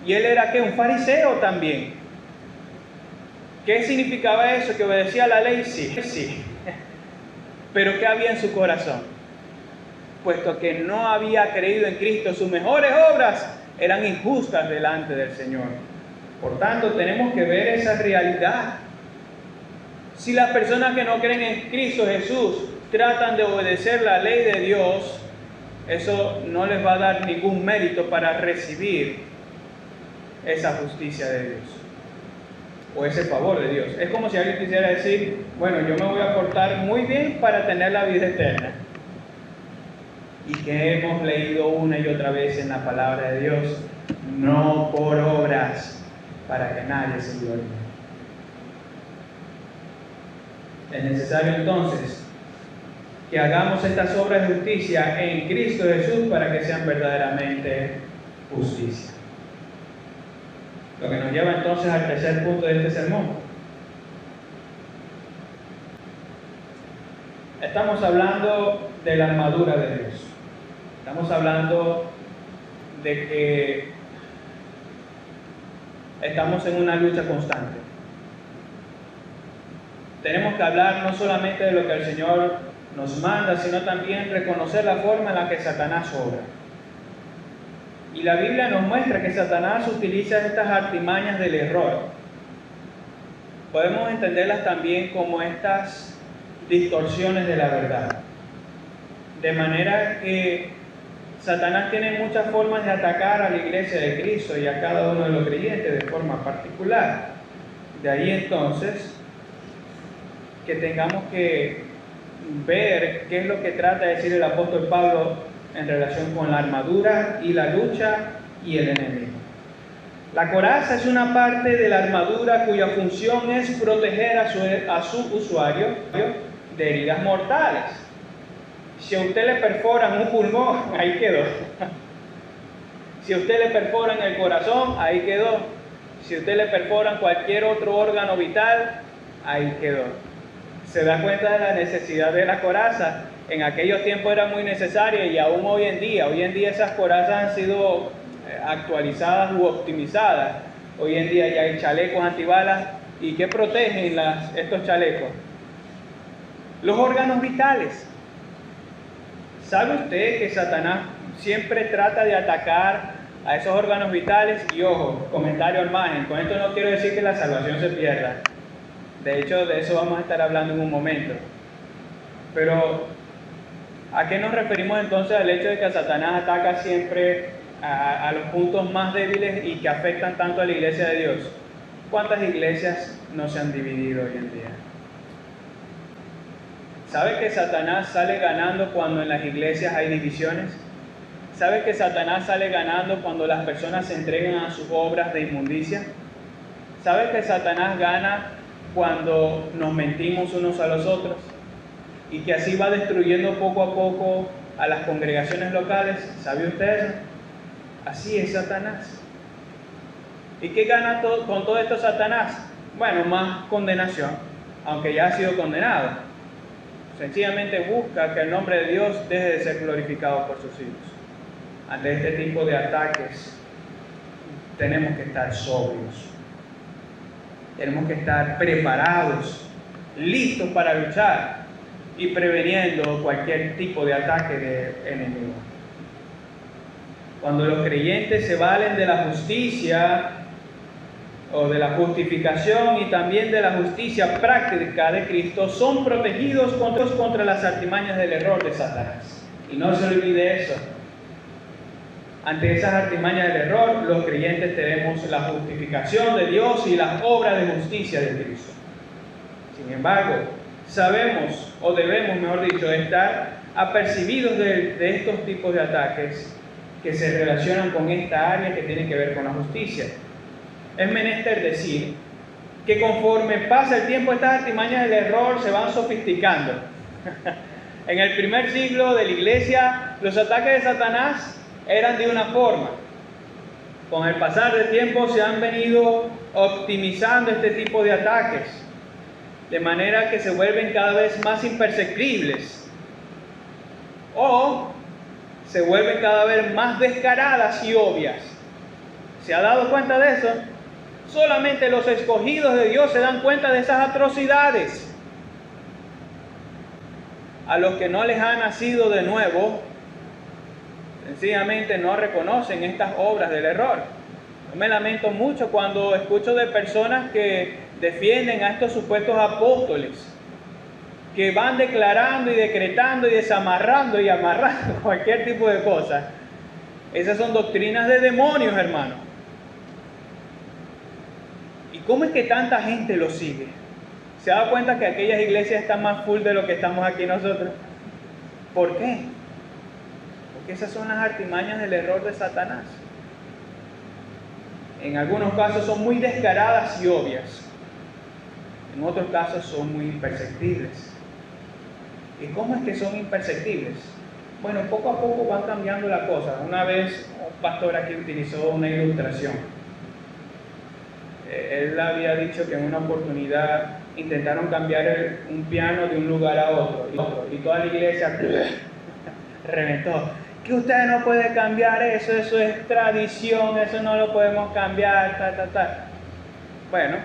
Y él era ¿qué? Un fariseo también. ¿Qué significaba eso? ¿Que obedecía a la ley? Sí. Pero ¿qué había en su corazón? Puesto que no había creído en Cristo, sus mejores obras eran injustas delante del Señor. Por tanto, tenemos que ver esa realidad. Si las personas que no creen en Cristo Jesús tratan de obedecer la ley de Dios, eso no les va a dar ningún mérito para recibir esa justicia de Dios o ese favor de Dios. Es como si alguien quisiera decir, bueno, yo me voy a portar muy bien para tener la vida eterna, y que hemos leído una y otra vez en la palabra de Dios, no por obras para que nadie se gloríe. Es necesario entonces que hagamos estas obras de justicia en Cristo Jesús para que sean verdaderamente justicia. Lo que nos lleva entonces al tercer punto de este sermón. Estamos hablando de la armadura de Dios. Estamos hablando de que estamos en una lucha constante. Tenemos que hablar no solamente de lo que el Señor nos manda, sino también reconocer la forma en la que Satanás obra. Y la Biblia nos muestra que Satanás utiliza estas artimañas del error. Podemos entenderlas también como estas distorsiones de la verdad. De manera que Satanás tiene muchas formas de atacar a la iglesia de Cristo y a cada uno de los creyentes de forma particular. De ahí entonces que tengamos que ver qué es lo que trata de decir el apóstol Pablo en relación con la armadura y la lucha y el enemigo. La coraza es una parte de la armadura cuya función es proteger a su usuario de heridas mortales. Si a usted le perforan un pulmón, ahí quedó. Si a usted le perforan el corazón, ahí quedó. Si a usted le perforan cualquier otro órgano vital, ahí quedó. ¿Se da cuenta de la necesidad de la coraza? En aquellos tiempos era muy necesaria y aún hoy en día esas corazas han sido actualizadas u optimizadas. Hoy en día ya hay chalecos antibalas. ¿Y qué protegen estos chalecos? Los órganos vitales. ¿Sabe usted que Satanás siempre trata de atacar a esos órganos vitales? Y ojo, comentario al margen, con esto no quiero decir que la salvación se pierda. De hecho, de eso vamos a estar hablando en un momento. Pero ¿a qué nos referimos entonces al hecho de que Satanás ataca siempre a los puntos más débiles y que afectan tanto a la iglesia de Dios? ¿Cuántas iglesias no se han dividido hoy en día? ¿Sabe que Satanás sale ganando cuando en las iglesias hay divisiones? ¿Sabe que Satanás sale ganando cuando las personas se entregan a sus obras de inmundicia? ¿Sabe que Satanás gana cuando nos mentimos unos a los otros? Y que así va destruyendo poco a poco a las congregaciones locales. ¿Sabe usted eso? Así es Satanás. ¿Y qué gana con todo esto Satanás? Bueno, más condenación, aunque ya ha sido condenado. Sencillamente busca que el nombre de Dios deje de ser glorificado por sus hijos. ante este tipo de ataques, tenemos que estar sobrios. Tenemos que estar preparados, listos para luchar y preveniendo cualquier tipo de ataque de enemigo. Cuando los creyentes se valen de la justicia o de la justificación y también de la justicia práctica de Cristo, son protegidos contra las artimañas del error de Satanás. Y no se olvide eso. Ante esas artimañas del error, los creyentes tenemos la justificación de Dios y las obras de justicia de Cristo. Sin embargo, sabemos, o debemos, mejor dicho, estar apercibidos de estos tipos de ataques que se relacionan con esta área que tiene que ver con la justicia. Es menester decir que conforme pasa el tiempo, estas artimañas del error se van sofisticando. En el primer siglo de la iglesia, los ataques de Satanás eran de una forma. Con el pasar del tiempo se han venido optimizando este tipo de ataques, de manera que se vuelven cada vez más imperceptibles o se vuelven cada vez más descaradas y obvias. ¿Se ha dado cuenta de eso? Solamente los escogidos de Dios se dan cuenta de esas atrocidades. A los que no les ha nacido de nuevo, sencillamente no reconocen estas obras del error. Yo me lamento mucho cuando escucho de personas que defienden a estos supuestos apóstoles, que van declarando y decretando y desamarrando y amarrando cualquier tipo de cosas. Esas son doctrinas de demonios, hermano. ¿Y cómo es que tanta gente lo sigue? ¿Se da cuenta que aquellas iglesias están más full de lo que estamos aquí nosotros? ¿Por qué? Porque esas son las artimañas del error de Satanás. En algunos casos son muy descaradas y obvias. En otros casos son muy imperceptibles. ¿Y cómo es que son imperceptibles? Bueno, poco a poco van cambiando la cosa. Una vez un pastor aquí utilizó una ilustración. Él había dicho que en una oportunidad intentaron cambiar un piano de un lugar a otro. Y toda la iglesia reventó. Que ustedes no pueden cambiar eso es tradición, eso no lo podemos cambiar, Bueno,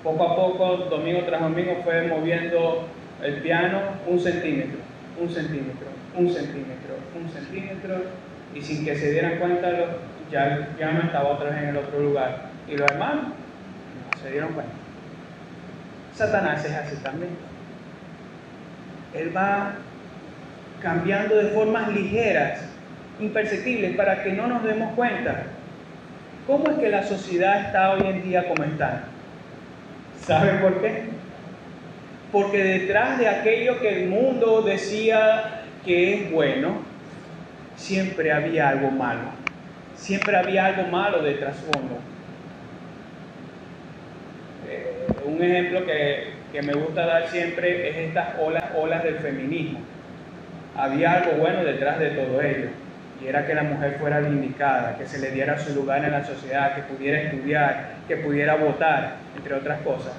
poco a poco, domingo tras domingo, fue moviendo el piano 1 centímetro, 1 centímetro, 1 centímetro, 1 centímetro, y sin que se dieran cuenta, ya el piano estaba otra vez en el otro lugar. Y los hermanos no se dieron cuenta. Satanás es así también. Él va cambiando de formas ligeras, imperceptibles, para que no nos demos cuenta. ¿Cómo es que la sociedad está hoy en día como está? ¿Saben por qué? Porque detrás de aquello que el mundo decía que es bueno, siempre había algo malo. Siempre había algo malo de trasfondo. Un ejemplo que me gusta dar siempre es estas olas del feminismo. Había algo bueno detrás de todo ello, y era que la mujer fuera vindicada, que se le diera su lugar en la sociedad, que pudiera estudiar, que pudiera votar, entre otras cosas.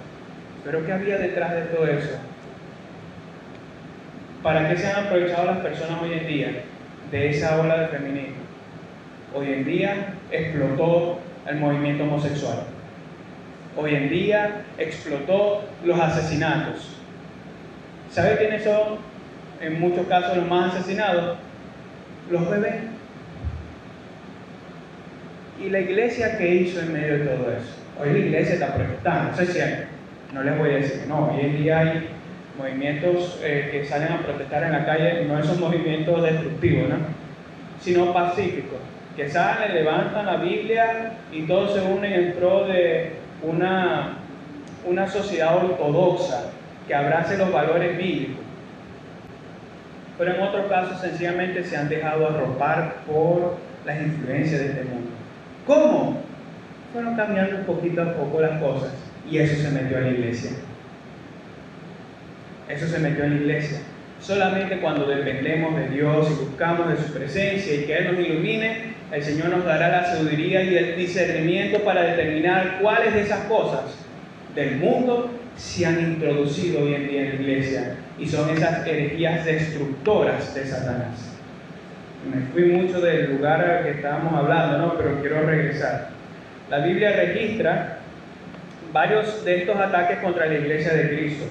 Pero ¿qué había detrás de todo eso? ¿Para qué se han aprovechado las personas hoy en día de esa ola del feminismo? Hoy en día explotó el movimiento homosexual. Hoy en día explotó los asesinatos. ¿Sabe quiénes son en muchos casos los más asesinados? Los bebés. ¿Y la iglesia qué hizo en medio de todo eso? Hoy la iglesia está protestando, eso es cierto. No les voy a decir que no. Hoy en día hay movimientos que salen a protestar en la calle, no esos movimientos destructivos, ¿no? Sino pacíficos, que salen, levantan la Biblia y todos se unen en pro de una sociedad ortodoxa que abrace los valores bíblicos. Pero en otros casos sencillamente se han dejado arropar por las influencias de este mundo. ¿Cómo? Fueron cambiando un poquito a poco las cosas y eso se metió en la iglesia. Eso se metió en la iglesia. Solamente cuando dependemos de Dios y buscamos de su presencia y que Él nos ilumine, el Señor nos dará la sabiduría y el discernimiento para determinar cuáles de esas cosas del mundo se han introducido hoy en día en la iglesia y son esas herejías destructoras de Satanás. Me fui mucho del lugar al que estábamos hablando, ¿no? Pero quiero regresar. La Biblia registra varios de estos ataques contra la iglesia de Cristo.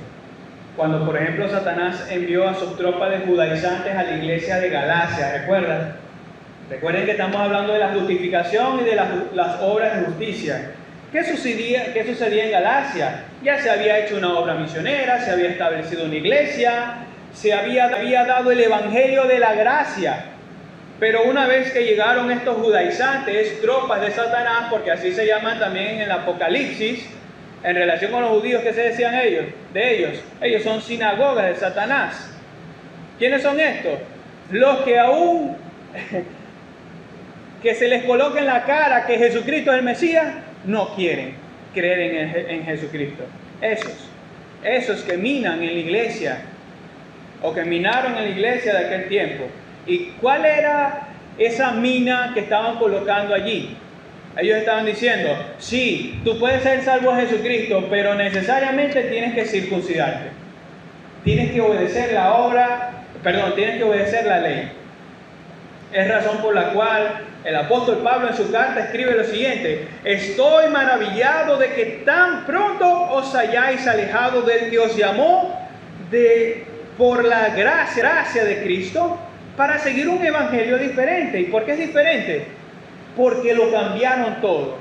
Cuando, por ejemplo, Satanás envió a sus tropas de judaizantes a la iglesia de Galacia, ¿recuerdan? Recuerden que estamos hablando de la justificación y de las obras de justicia. ¿Qué sucedía en Galacia? Ya se había hecho una obra misionera, se había establecido una iglesia, se había dado el evangelio de la gracia. Pero una vez que llegaron estos judaizantes, tropas de Satanás, porque así se llaman también en el Apocalipsis, en relación con los judíos, ¿qué se decían de ellos? Ellos son sinagogas de Satanás. ¿Quiénes son estos? Los que aún que se les coloque en la cara que Jesucristo es el Mesías, no quieren creer en Jesucristo. Esos que minan en la iglesia, o que minaron en la iglesia de aquel tiempo. ¿Y cuál era esa mina que estaban colocando allí? Ellos estaban diciendo, sí, tú puedes ser salvo a Jesucristo, pero necesariamente tienes que circuncidarte. Tienes que obedecer tienes que obedecer la ley. Es razón por la cual el apóstol Pablo en su carta escribe lo siguiente: estoy maravillado de que tan pronto os hayáis alejado del que os llamó por la gracia de Cristo para seguir un evangelio diferente. ¿Y por qué es diferente? Porque lo cambiaron todo.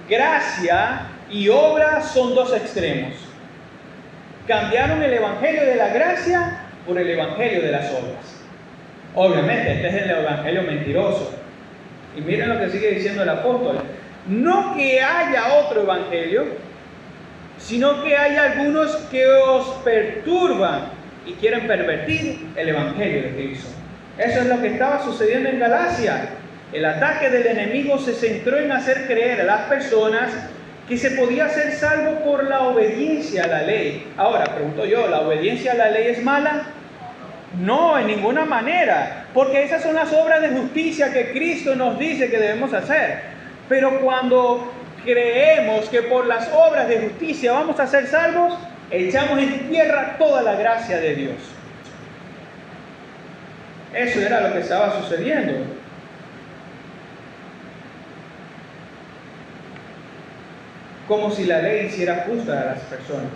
Gracia y obra son dos extremos. Cambiaron el evangelio de la gracia por el evangelio de las obras. Obviamente, este es el evangelio mentiroso. Y miren lo que sigue diciendo el apóstol. No que haya otro evangelio, sino que hay algunos que os perturban y quieren pervertir el evangelio de Cristo. Eso es lo que estaba sucediendo en Galacia. El ataque del enemigo se centró en hacer creer a las personas que se podía ser salvo por la obediencia a la ley. Ahora, pregunto yo, ¿la obediencia a la ley es mala? No, en ninguna manera, porque esas son las obras de justicia que Cristo nos dice que debemos hacer. Pero cuando creemos que por las obras de justicia vamos a ser salvos, echamos en tierra toda la gracia de Dios. Eso era lo que estaba sucediendo. Como si la ley hiciera justa a las personas.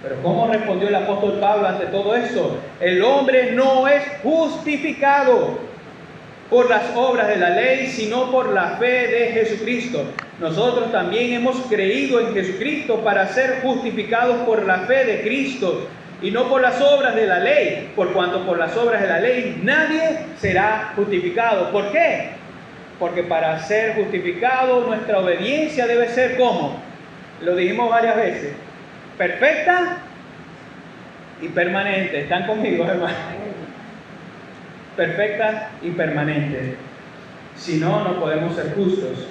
Pero ¿cómo respondió el apóstol Pablo ante todo esto? El hombre no es justificado por las obras de la ley, sino por la fe de Jesucristo. Nosotros también hemos creído en Jesucristo para ser justificados por la fe de Cristo y no por las obras de la ley, por cuanto por las obras de la ley nadie será justificado. ¿Por qué? Porque para ser justificado nuestra obediencia debe ser ¿cómo? Lo dijimos varias veces. Perfecta y permanente. ¿Están conmigo, hermano? Perfecta y permanente. Si no, no podemos ser justos.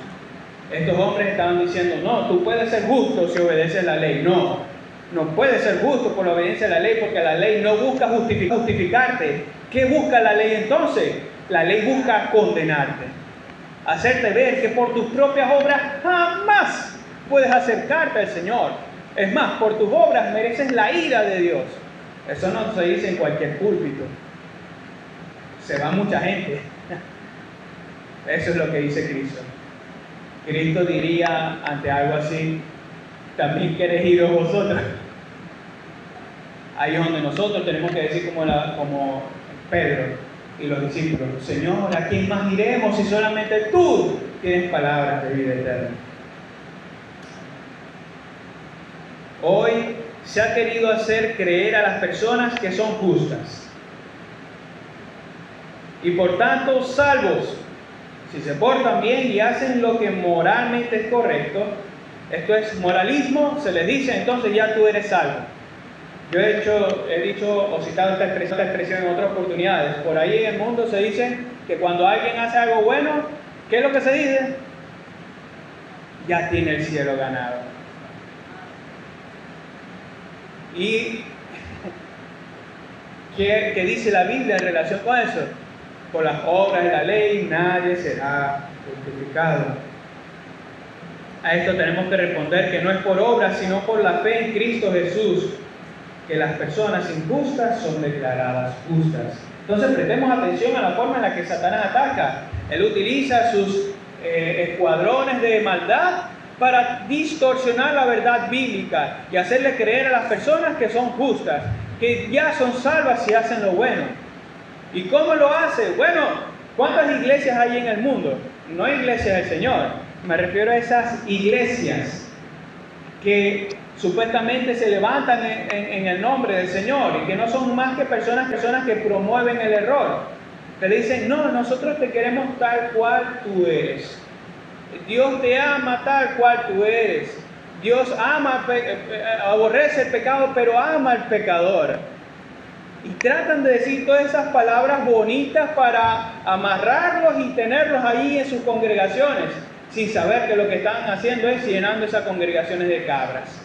Estos hombres estaban diciendo, no, tú puedes ser justo si obedeces la ley. No, no puedes ser justo por la obediencia a la ley, porque la ley no busca justificarte. ¿Qué busca la ley entonces? La ley busca condenarte. Hacerte ver que por tus propias obras jamás puedes acercarte al Señor. Es más, por tus obras mereces la ira de Dios. Eso no se dice en cualquier púlpito. Se va mucha gente. Eso es lo que dice Cristo. Cristo diría ante algo así, también queréis iros vosotros. Ahí es donde nosotros tenemos que decir como Pedro y los discípulos, Señor, ¿a quién más iremos si solamente tú tienes palabras de vida eterna? Hoy se ha querido hacer creer a las personas que son justas y por tanto salvos si se portan bien y hacen lo que moralmente es correcto. Esto es moralismo, se les dice, entonces ya tú eres salvo. Yo he dicho o citado esta expresión en otras oportunidades. Por ahí en el mundo se dice que cuando alguien hace algo bueno, ¿qué es lo que se dice? Ya tiene el cielo ganado. ¿Y qué dice la Biblia en relación con eso? Por las obras de la ley nadie será justificado. A esto tenemos que responder que no es por obras, sino por la fe en Cristo Jesús, que las personas injustas son declaradas justas. Entonces prestemos atención a la forma en la que Satanás ataca. Él utiliza sus escuadrones de maldad para distorsionar la verdad bíblica y hacerle creer a las personas que son justas, que ya son salvas si hacen lo bueno. ¿Y cómo lo hace? Bueno, ¿cuántas iglesias hay en el mundo? No iglesias del Señor, me refiero a esas iglesias que supuestamente se levantan en el nombre del Señor y que no son más que personas que promueven el error. Te dicen, no, nosotros te queremos tal cual tú eres. Dios te ama tal cual tú eres. Dios aborrece el pecado, pero ama al pecador. Y tratan de decir todas esas palabras bonitas para amarrarlos y tenerlos ahí en sus congregaciones, sin saber que lo que están haciendo es llenando esas congregaciones de cabras.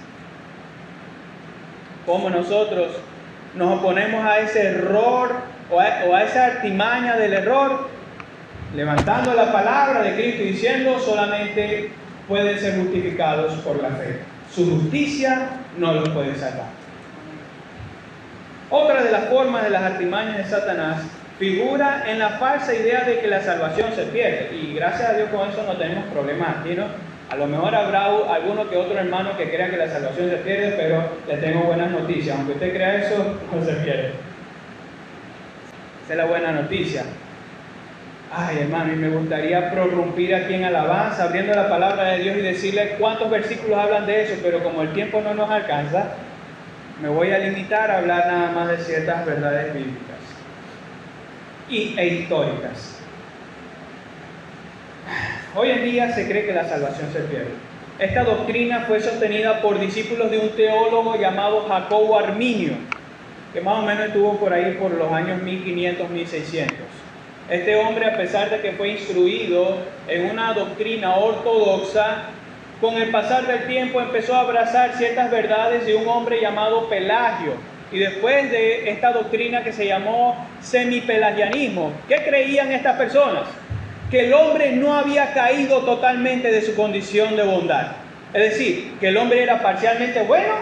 ¿Cómo nosotros nos oponemos a ese error o a esa artimaña del error? Levantando la palabra de Cristo y diciendo solamente pueden ser justificados por la fe. Su justicia no los puede salvar. Otra de las formas de las artimañas de Satanás figura en la falsa idea de que la salvación se pierde. Y gracias a Dios con eso no tenemos problemas aquí, ¿no? A lo mejor habrá alguno que otro hermano que crea que la salvación se pierde, pero le tengo buenas noticias. Aunque usted crea eso, no se pierde. Esa es la buena noticia. Ay, hermano, y me gustaría prorrumpir aquí en alabanza, abriendo la palabra de Dios y decirle cuántos versículos hablan de eso, pero como el tiempo no nos alcanza, me voy a limitar a hablar nada más de ciertas verdades bíblicas e históricas. Hoy en día se cree que la salvación se pierde. Esta doctrina fue sostenida por discípulos de un teólogo llamado Jacobo Arminio, que más o menos estuvo por ahí por los años 1500-1600. Este hombre, a pesar de que fue instruido en una doctrina ortodoxa, con el pasar del tiempo empezó a abrazar ciertas verdades de un hombre llamado Pelagio. Y después de esta doctrina que se llamó semipelagianismo, ¿qué creían estas personas? Que el hombre no había caído totalmente de su condición de bondad. Es decir, que el hombre era parcialmente bueno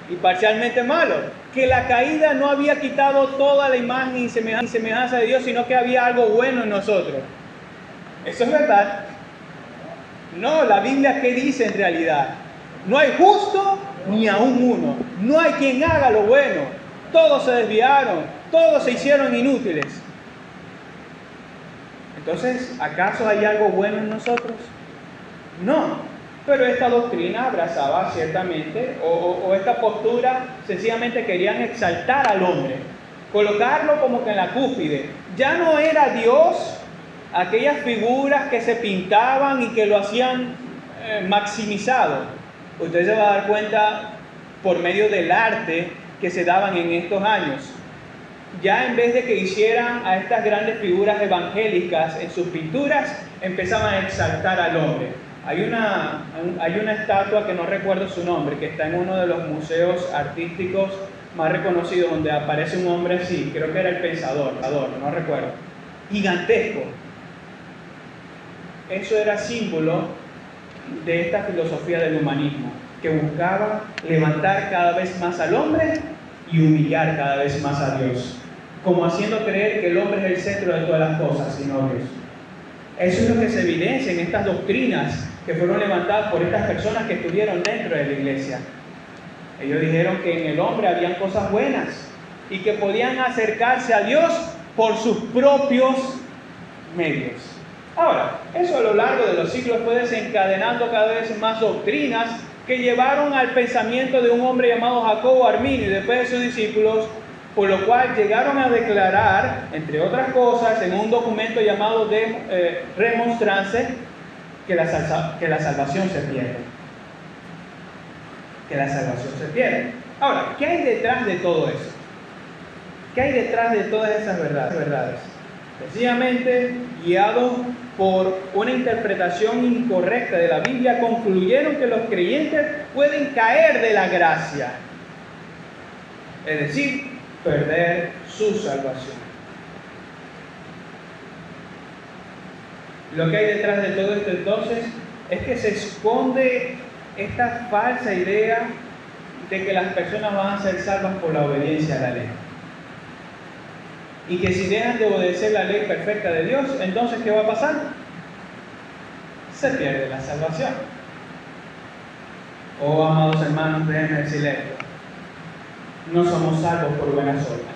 y parcialmente malo. Que la caída no había quitado toda la imagen y semejanza de Dios, sino que había algo bueno en nosotros. ¿Eso es verdad? No, la Biblia, ¿qué dice en realidad? No hay justo ni aún uno. No hay quien haga lo bueno. Todos se desviaron, todos se hicieron inútiles. Entonces, ¿acaso hay algo bueno en nosotros? No. Pero esta doctrina abrazaba ciertamente, o esta postura, sencillamente querían exaltar al hombre, colocarlo como que en la cúspide. Ya no era Dios aquellas figuras que se pintaban y que lo hacían maximizado. Usted se va a dar cuenta por medio del arte que se daban en estos años. Ya en vez de que hicieran a estas grandes figuras evangélicas en sus pinturas, empezaban a exaltar al hombre. Hay una estatua que no recuerdo su nombre, que está en uno de los museos artísticos más reconocidos, donde aparece un hombre así, creo que era el Pensador, no recuerdo, gigantesco. Eso era símbolo de esta filosofía del humanismo, que buscaba levantar cada vez más al hombre y humillar cada vez más a Dios, como haciendo creer que el hombre es el centro de todas las cosas, sino Dios. Eso es lo que se evidencia en estas doctrinas que fueron levantadas por estas personas que estuvieron dentro de la iglesia. Ellos dijeron que en el hombre habían cosas buenas y que podían acercarse a Dios por sus propios medios. Ahora, eso a lo largo de los siglos fue desencadenando cada vez más doctrinas que llevaron al pensamiento de un hombre llamado Jacobo Arminio y después de sus discípulos, por lo cual llegaron a declarar, entre otras cosas, en un documento llamado de Remonstrance, que la salvación se pierde. Que la salvación se pierde. Ahora, ¿qué hay detrás de todo eso? ¿Qué hay detrás de todas esas verdades? Sencillamente, guiados por una interpretación incorrecta de la Biblia, concluyeron que los creyentes pueden caer de la gracia. Es decir, perder su salvación. Lo que hay detrás de todo esto entonces es que se esconde esta falsa idea de que las personas van a ser salvas por la obediencia a la ley. y que si dejan de obedecer la ley perfecta de Dios, entonces ¿qué va a pasar? Se pierde la salvación. Oh, amados hermanos, déjenme decirles esto. No somos salvos por buenas obras.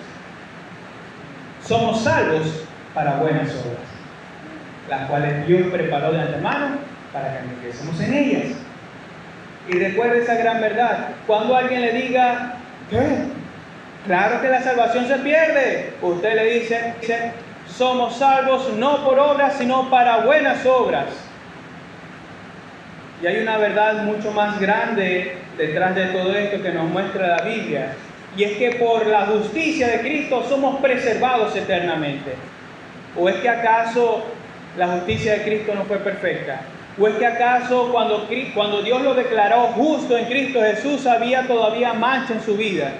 Somos salvos para buenas obras, las cuales Dios preparó de antemano para que anduviésemos en ellas. Y recuerde esa gran verdad. Cuando alguien le diga, ¿qué? Claro que la salvación se pierde. Usted le dice, somos salvos no por obras, sino para buenas obras. Y hay una verdad mucho más grande detrás de todo esto que nos muestra la Biblia. Y es que por la justicia de Cristo somos preservados eternamente. ¿O es que acaso la justicia de Cristo no fue perfecta? ¿O es que acaso cuando Dios lo declaró justo en Cristo Jesús había todavía mancha en su vida?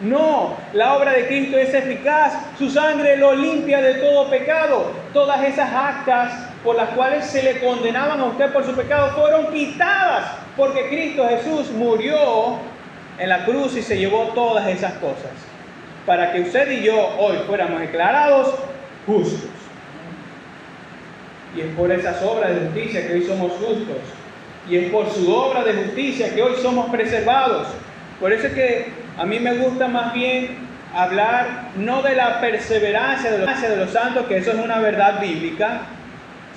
No, la obra de Cristo es eficaz, su sangre lo limpia de todo pecado. Todas esas actas por las cuales se le condenaban a usted por su pecado fueron quitadas, porque Cristo Jesús murió en la cruz y se llevó todas esas cosas, para que usted y yo hoy fuéramos declarados justos. Y es por esas obras de justicia que hoy somos justos, y es por su obra de justicia que hoy somos preservados. Por eso es que a mí me gusta más bien hablar no de la perseverancia de los santos, que eso es una verdad bíblica,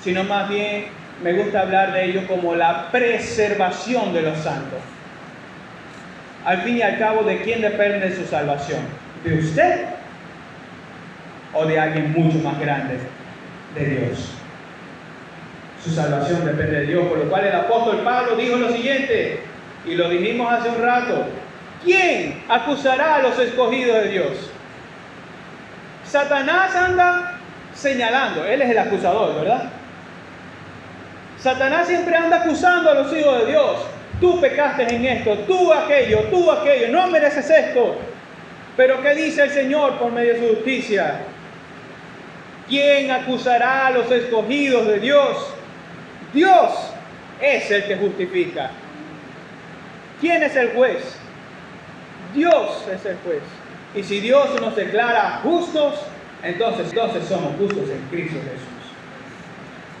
sino más bien me gusta hablar de ello como la preservación de los santos. Al fin y al cabo, ¿de quién depende su salvación? ¿De usted o de alguien mucho más grande? De Dios. Su salvación depende de Dios, por lo cual el apóstol Pablo dijo lo siguiente, y lo dijimos hace un rato: ¿quién acusará a los escogidos de Dios? Satanás anda señalando, él es el acusador, ¿verdad? Satanás siempre anda acusando a los hijos de Dios. Tú pecaste en esto, tú aquello, no mereces esto. Pero ¿qué dice el Señor por medio de su justicia? ¿Quién acusará a los escogidos de Dios? Dios es el que justifica. ¿Quién es el juez? Dios es el juez. Y si Dios nos declara justos, entonces somos justos en Cristo Jesús.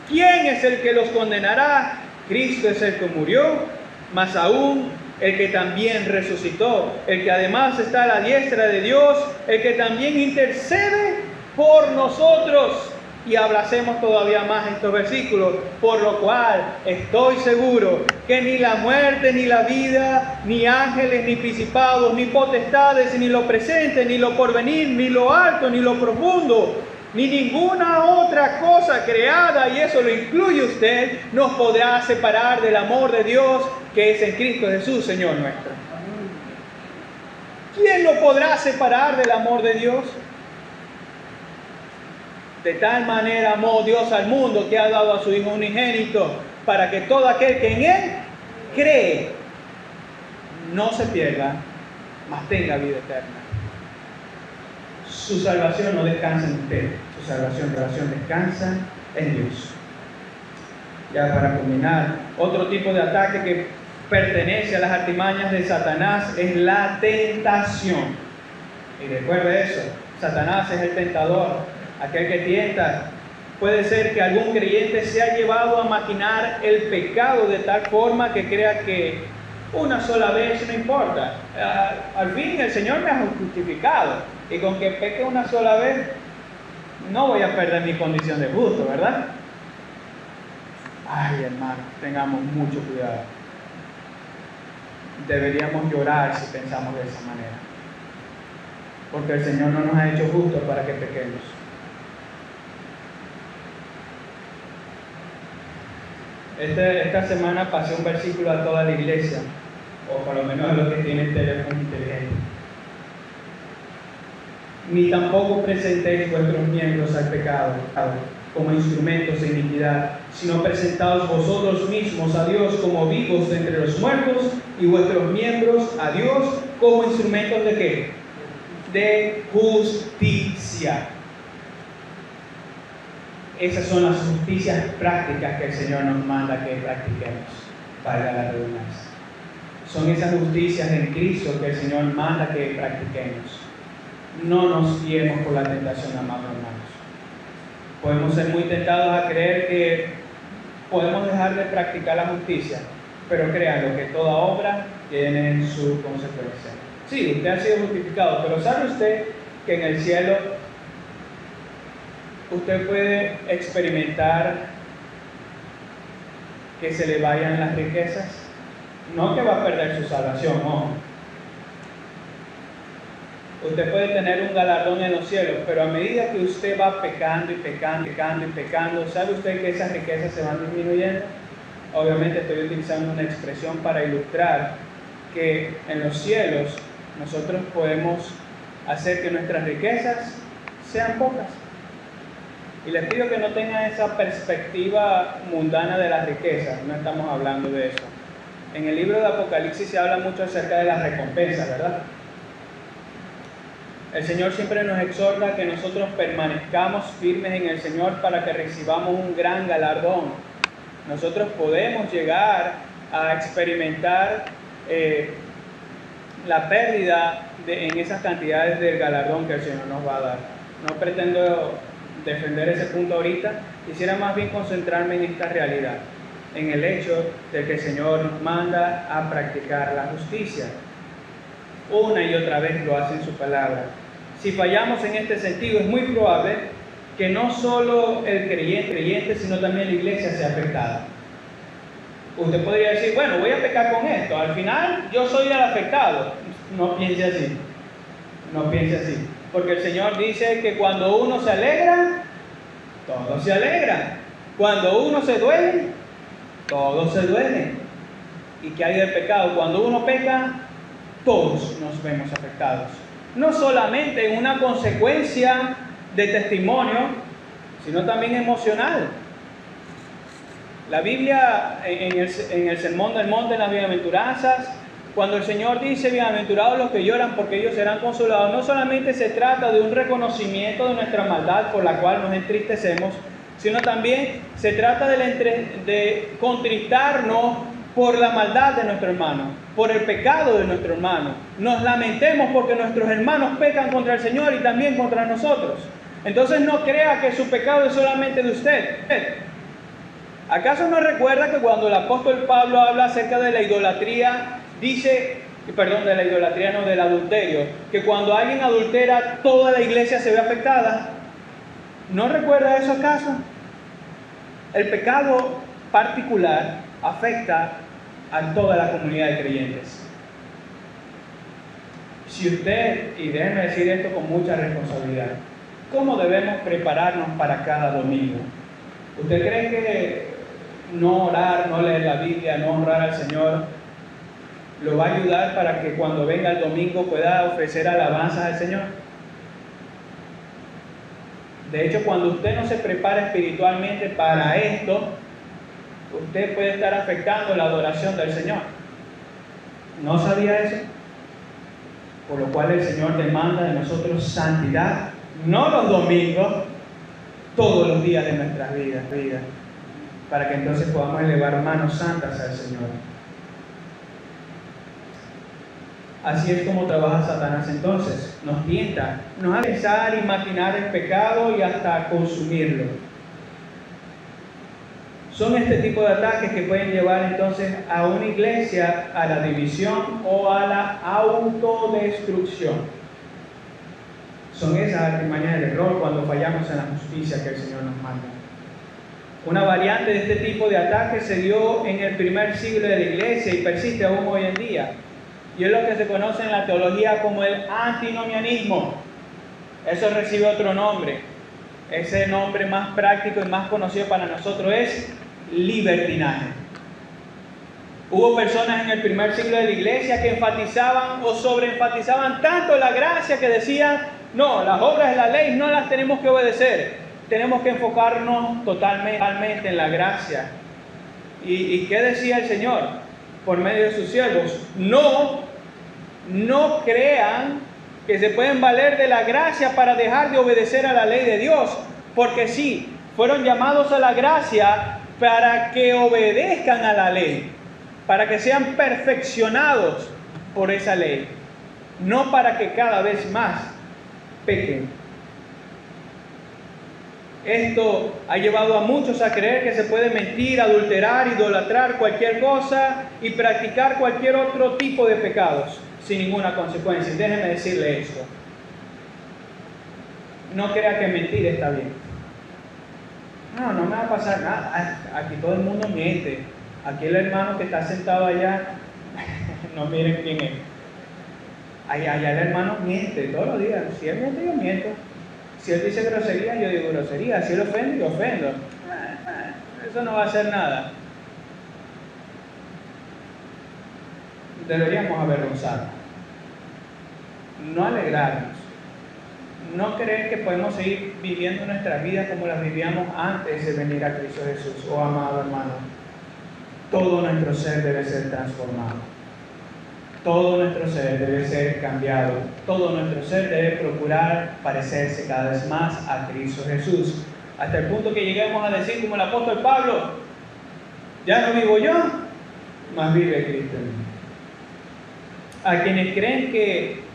¿Quién es el que los condenará? Cristo es el que murió, más aún el que también resucitó, el que además está a la diestra de Dios, el que también intercede por nosotros. Y abracemos todavía más estos versículos, por lo cual estoy seguro que ni la muerte, ni la vida, ni ángeles, ni principados, ni potestades, ni lo presente, ni lo porvenir, ni lo alto, ni lo profundo, ni ninguna otra cosa creada, y eso lo incluye usted, nos podrá separar del amor de Dios que es en Cristo Jesús, Señor nuestro. ¿Quién lo podrá separar del amor de Dios? De tal manera amó Dios al mundo que ha dado a su Hijo unigénito, para que todo aquel que en Él cree no se pierda, mas tenga vida eterna. Su salvación no descansa en usted, su salvación descansa en Dios. Ya para culminar, otro tipo de ataque que pertenece a las artimañas de Satanás es la tentación. Y recuerde eso, Satanás es el tentador, aquel que tienta. Puede ser que algún creyente se ha llevado a maquinar el pecado de tal forma que crea que una sola vez no importa. Al fin el Señor me ha justificado, y con que peque una sola vez no voy a perder mi condición de justo, ¿verdad? Ay, hermano, tengamos mucho cuidado. Deberíamos llorar si pensamos de esa manera, porque el Señor no nos ha hecho justos para que pequemos. Esta semana pasé un versículo a toda la iglesia, o por lo menos a los que tienen teléfono inteligente. Ni tampoco presentéis vuestros miembros al pecado como instrumentos de iniquidad, sino presentaos vosotros mismos a Dios como vivos de entre los muertos, y vuestros miembros a Dios como instrumentos ¿de qué? De justicia. Esas son las justicias prácticas que el Señor nos manda que practiquemos, valga la redundancia. Son esas justicias en Cristo que el Señor manda que practiquemos. no nos guiemos por la tentación, amados hermanos. Podemos ser muy tentados a creer que podemos dejar de practicar la justicia, pero créanlo que toda obra tiene su consecuencia. Sí, usted ha sido justificado, pero ¿sabe usted que en el cielo usted puede experimentar que se le vayan las riquezas? No que va a perder su salvación, no. Usted puede tener un galardón en los cielos, pero a medida que usted va pecando y pecando, pecando y pecando, ¿sabe usted que esas riquezas se van disminuyendo? Obviamente estoy utilizando una expresión para ilustrar que en los cielos nosotros podemos hacer que nuestras riquezas sean pocas. Y les pido que no tengan esa perspectiva mundana de las riquezas, no estamos hablando de eso. En el libro de Apocalipsis se habla mucho acerca de las recompensas, ¿verdad? El Señor siempre nos exhorta que nosotros permanezcamos firmes en el Señor para que recibamos un gran galardón. Nosotros podemos llegar a experimentar la pérdida en esas cantidades del galardón que el Señor nos va a dar. No pretendo defender ese punto ahorita, quisiera más bien concentrarme en esta realidad, en el hecho de que el Señor nos manda a practicar la justicia. Una y otra vez lo hace en su palabra. Si fallamos en este sentido, es muy probable que no solo el creyente, sino también la iglesia sea afectada. Usted podría decir, bueno, voy a pecar con esto, al final yo soy el afectado. No piense así, no piense así. Porque el Señor dice que cuando uno se alegra, todos se alegran. Cuando uno se duele, todos se duelen. ¿Y qué hay del pecado? Cuando uno peca, todos nos vemos afectados. No solamente en una consecuencia de testimonio, sino también emocional. La Biblia, en el Sermón del Monte, en las Bienaventuranzas, cuando el Señor dice, bienaventurados los que lloran porque ellos serán consolados, no solamente se trata de un reconocimiento de nuestra maldad por la cual nos entristecemos, sino también se trata de contristarnos por la maldad de nuestro hermano, por el pecado de nuestro hermano. Nos lamentemos porque nuestros hermanos pecan contra el Señor y también contra nosotros. Entonces no crea que su pecado es solamente de usted. ¿Acaso no recuerda que cuando el apóstol Pablo habla acerca de la idolatría, dice, perdón, de la idolatría, no, del adulterio, que cuando alguien adultera, toda la iglesia se ve afectada? ¿No recuerda eso acaso? El pecado particular afecta a toda la comunidad de creyentes. Si usted, y déjenme decir esto con mucha responsabilidad, ¿cómo debemos prepararnos para cada domingo? ¿Usted cree que no orar, no leer la Biblia, no honrar al Señor lo va a ayudar para que cuando venga el domingo pueda ofrecer alabanzas al Señor? De hecho, cuando usted no se prepara espiritualmente para esto, usted puede estar afectando la adoración del Señor. ¿No sabía eso? Por lo cual el Señor demanda de nosotros santidad, no los domingos, todos los días de nuestras vidas, para que entonces podamos elevar manos santas al Señor. Así es como trabaja Satanás entonces. Nos tienta, nos hace pensar y maquinar el pecado y hasta consumirlo. Son este tipo de ataques que pueden llevar entonces a una iglesia a la división o a la autodestrucción. Son esas artimañas del error cuando fallamos en la justicia que el Señor nos manda. Una variante de este tipo de ataques se dio en el primer siglo de la iglesia y persiste aún hoy en día. Y es lo que se conoce en la teología como el antinomianismo. Eso recibe otro nombre. Ese nombre más práctico y más conocido para nosotros es libertinaje. Hubo personas en el primer siglo de la iglesia que enfatizaban o sobreenfatizaban tanto la gracia que decían, no, las obras de la ley no las tenemos que obedecer, tenemos que enfocarnos totalmente en la gracia. ¿Y qué decía el Señor por medio de sus siervos? No crean que se pueden valer de la gracia para dejar de obedecer a la ley de Dios, porque sí, fueron llamados a la gracia para que obedezcan a la ley, para que sean perfeccionados por esa ley, no para que cada vez más pequen. Esto ha llevado a muchos a creer que se puede mentir, adulterar, idolatrar cualquier cosa y practicar cualquier otro tipo de pecados sin ninguna consecuencia. Déjeme decirle esto. No crea que mentir está bien. No me va a pasar nada. Aquí todo el mundo miente. Aquí el hermano que está sentado allá, no miren quién es. Allá el hermano miente todos los días. Si él miente, yo miento. Si él dice grosería, yo digo grosería. Si él ofende, yo ofendo. Eso no va a hacer nada. Deberíamos avergonzarnos. No alegrarnos. No creer que podemos seguir viviendo nuestras vidas como las vivíamos antes de venir a Cristo Jesús. Oh amado hermano, todo nuestro ser debe ser transformado. Todo nuestro ser debe ser cambiado. Todo nuestro ser debe procurar parecerse cada vez más a Cristo Jesús. Hasta el punto que lleguemos a decir como el apóstol Pablo, ya no vivo yo, mas vive Cristo en mí. A quienes creen que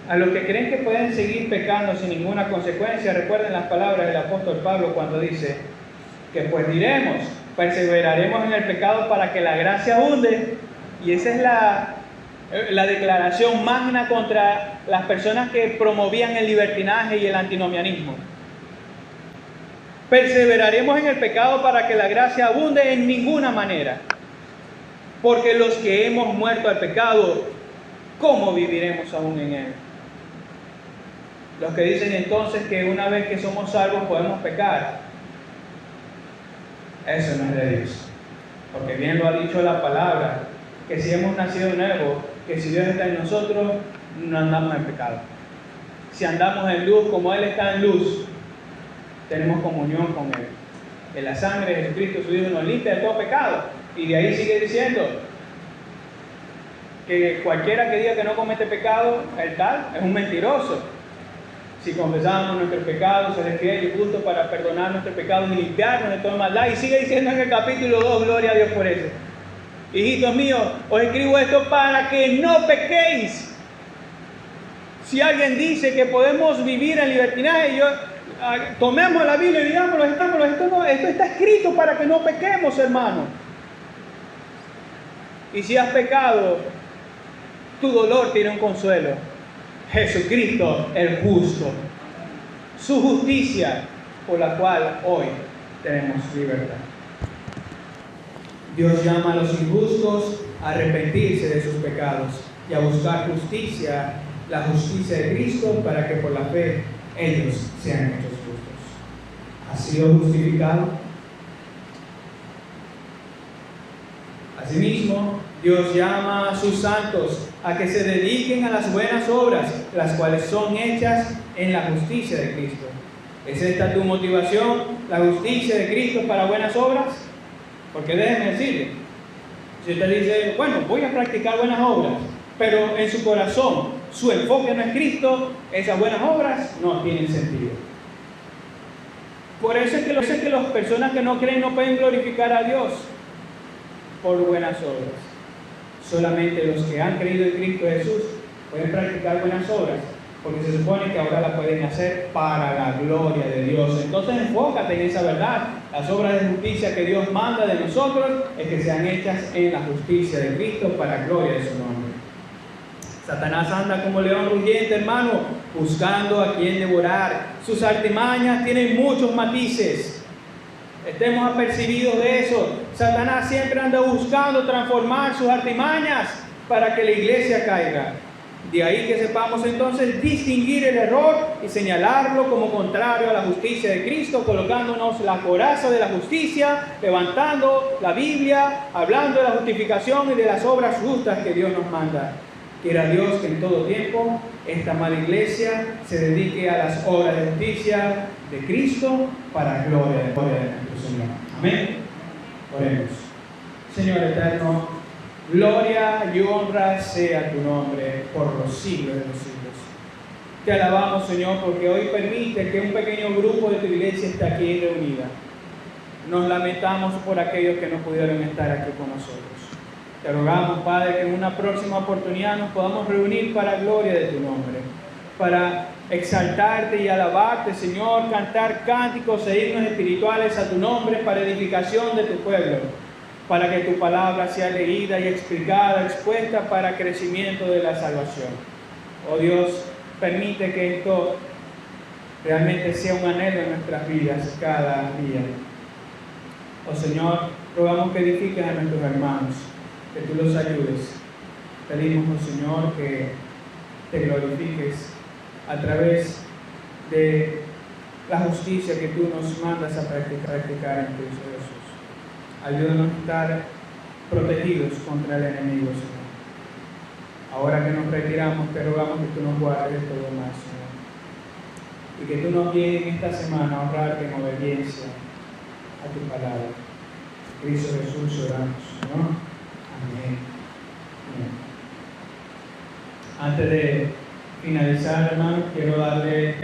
a los que creen que pueden seguir pecando sin ninguna consecuencia, recuerden las palabras del apóstol Pablo cuando dice que pues diremos, perseveraremos en el pecado para que la gracia abunde. Y esa es la declaración magna contra las personas que promovían el libertinaje y el antinomianismo. Perseveraremos en el pecado para que la gracia abunde en ninguna manera. Porque los que hemos muerto al pecado, ¿cómo viviremos aún en él? Los que dicen entonces que una vez que somos salvos podemos pecar, eso no es de Dios. Porque bien lo ha dicho la palabra, que si hemos nacido nuevo, que si Dios está en nosotros, no andamos en pecado. Si andamos en luz como Él está en luz, tenemos comunión con Él. En la sangre de Jesucristo, su Hijo, nos limpia de todo pecado. Y de ahí sigue diciendo que cualquiera que diga que no comete pecado, el tal es un mentiroso. Si confesamos nuestros pecados, Él es fiel y justo para perdonar nuestros pecados y limpiarnos de toda maldad. Y sigue diciendo en el capítulo 2, gloria a Dios por eso. Hijitos míos, os escribo esto para que no pequéis. Si alguien dice que podemos vivir en libertinaje, tomemos la Biblia y digámoslo, esto está escrito para que no pequemos, hermano. Y si has pecado, tu dolor tiene un consuelo. Jesucristo el justo. Su justicia por la cual hoy tenemos libertad. Dios llama a los injustos a arrepentirse de sus pecados y a buscar justicia, la justicia de Cristo, para que por la fe ellos sean hechos justos. ¿Has sido justificado? Asimismo, Dios llama a sus santos a que se dediquen a las buenas obras, las cuales son hechas en la justicia de Cristo. ¿Es esta tu motivación, la justicia de Cristo para buenas obras? Porque déjeme decirle, si usted dice, bueno, voy a practicar buenas obras, pero en su corazón, su enfoque no es Cristo, esas buenas obras no tienen sentido. Por eso es que las personas que no creen no pueden glorificar a Dios por buenas obras. Solamente los que han creído en Cristo Jesús pueden practicar buenas obras, porque se supone que ahora las pueden hacer para la gloria de Dios. Entonces enfócate en esa verdad. Las obras de justicia que Dios manda de nosotros es que sean hechas en la justicia de Cristo para gloria de su nombre. Satanás anda como león rugiente, hermano, buscando a quien devorar. Sus artimañas tienen muchos matices. Estemos apercibidos de eso. Satanás siempre anda buscando transformar sus artimañas para que la iglesia caiga. De ahí que sepamos entonces distinguir el error y señalarlo como contrario a la justicia de Cristo, colocándonos la coraza de la justicia, levantando la Biblia, hablando de la justificación y de las obras justas que Dios nos manda. Quiera Dios que en todo tiempo esta amada iglesia se dedique a las obras de justicia de Cristo para gloria de nuestro Señor. Amén. Oremos. Señor eterno, gloria y honra sea tu nombre por los siglos de los siglos. Te alabamos, Señor, porque hoy permite que un pequeño grupo de tu iglesia esté aquí reunida. Nos lamentamos por aquellos que no pudieron estar aquí con nosotros. Te rogamos, Padre, que en una próxima oportunidad nos podamos reunir para gloria de tu nombre, para exaltarte y alabarte, Señor, cantar cánticos e himnos espirituales a tu nombre para edificación de tu pueblo, para que tu palabra sea leída y explicada, expuesta para crecimiento de la salvación. Oh Dios, permite que esto realmente sea un anhelo en nuestras vidas cada día. Oh Señor, rogamos que edifiques a nuestros hermanos, que tú los ayudes. Pedimos, oh Señor, que te glorifiques a través de la justicia que tú nos mandas a practicar en Cristo Jesús. Ayúdanos a estar protegidos contra el enemigo, Señor. Ahora que nos retiramos, te rogamos que tú nos guardes de todo mal, Señor. Y que tú nos guíes en esta semana a honrarte en obediencia a tu palabra. Cristo Jesús, oramos, Señor. Amén. Amén. Antes de finalizar, hermanos, quiero darle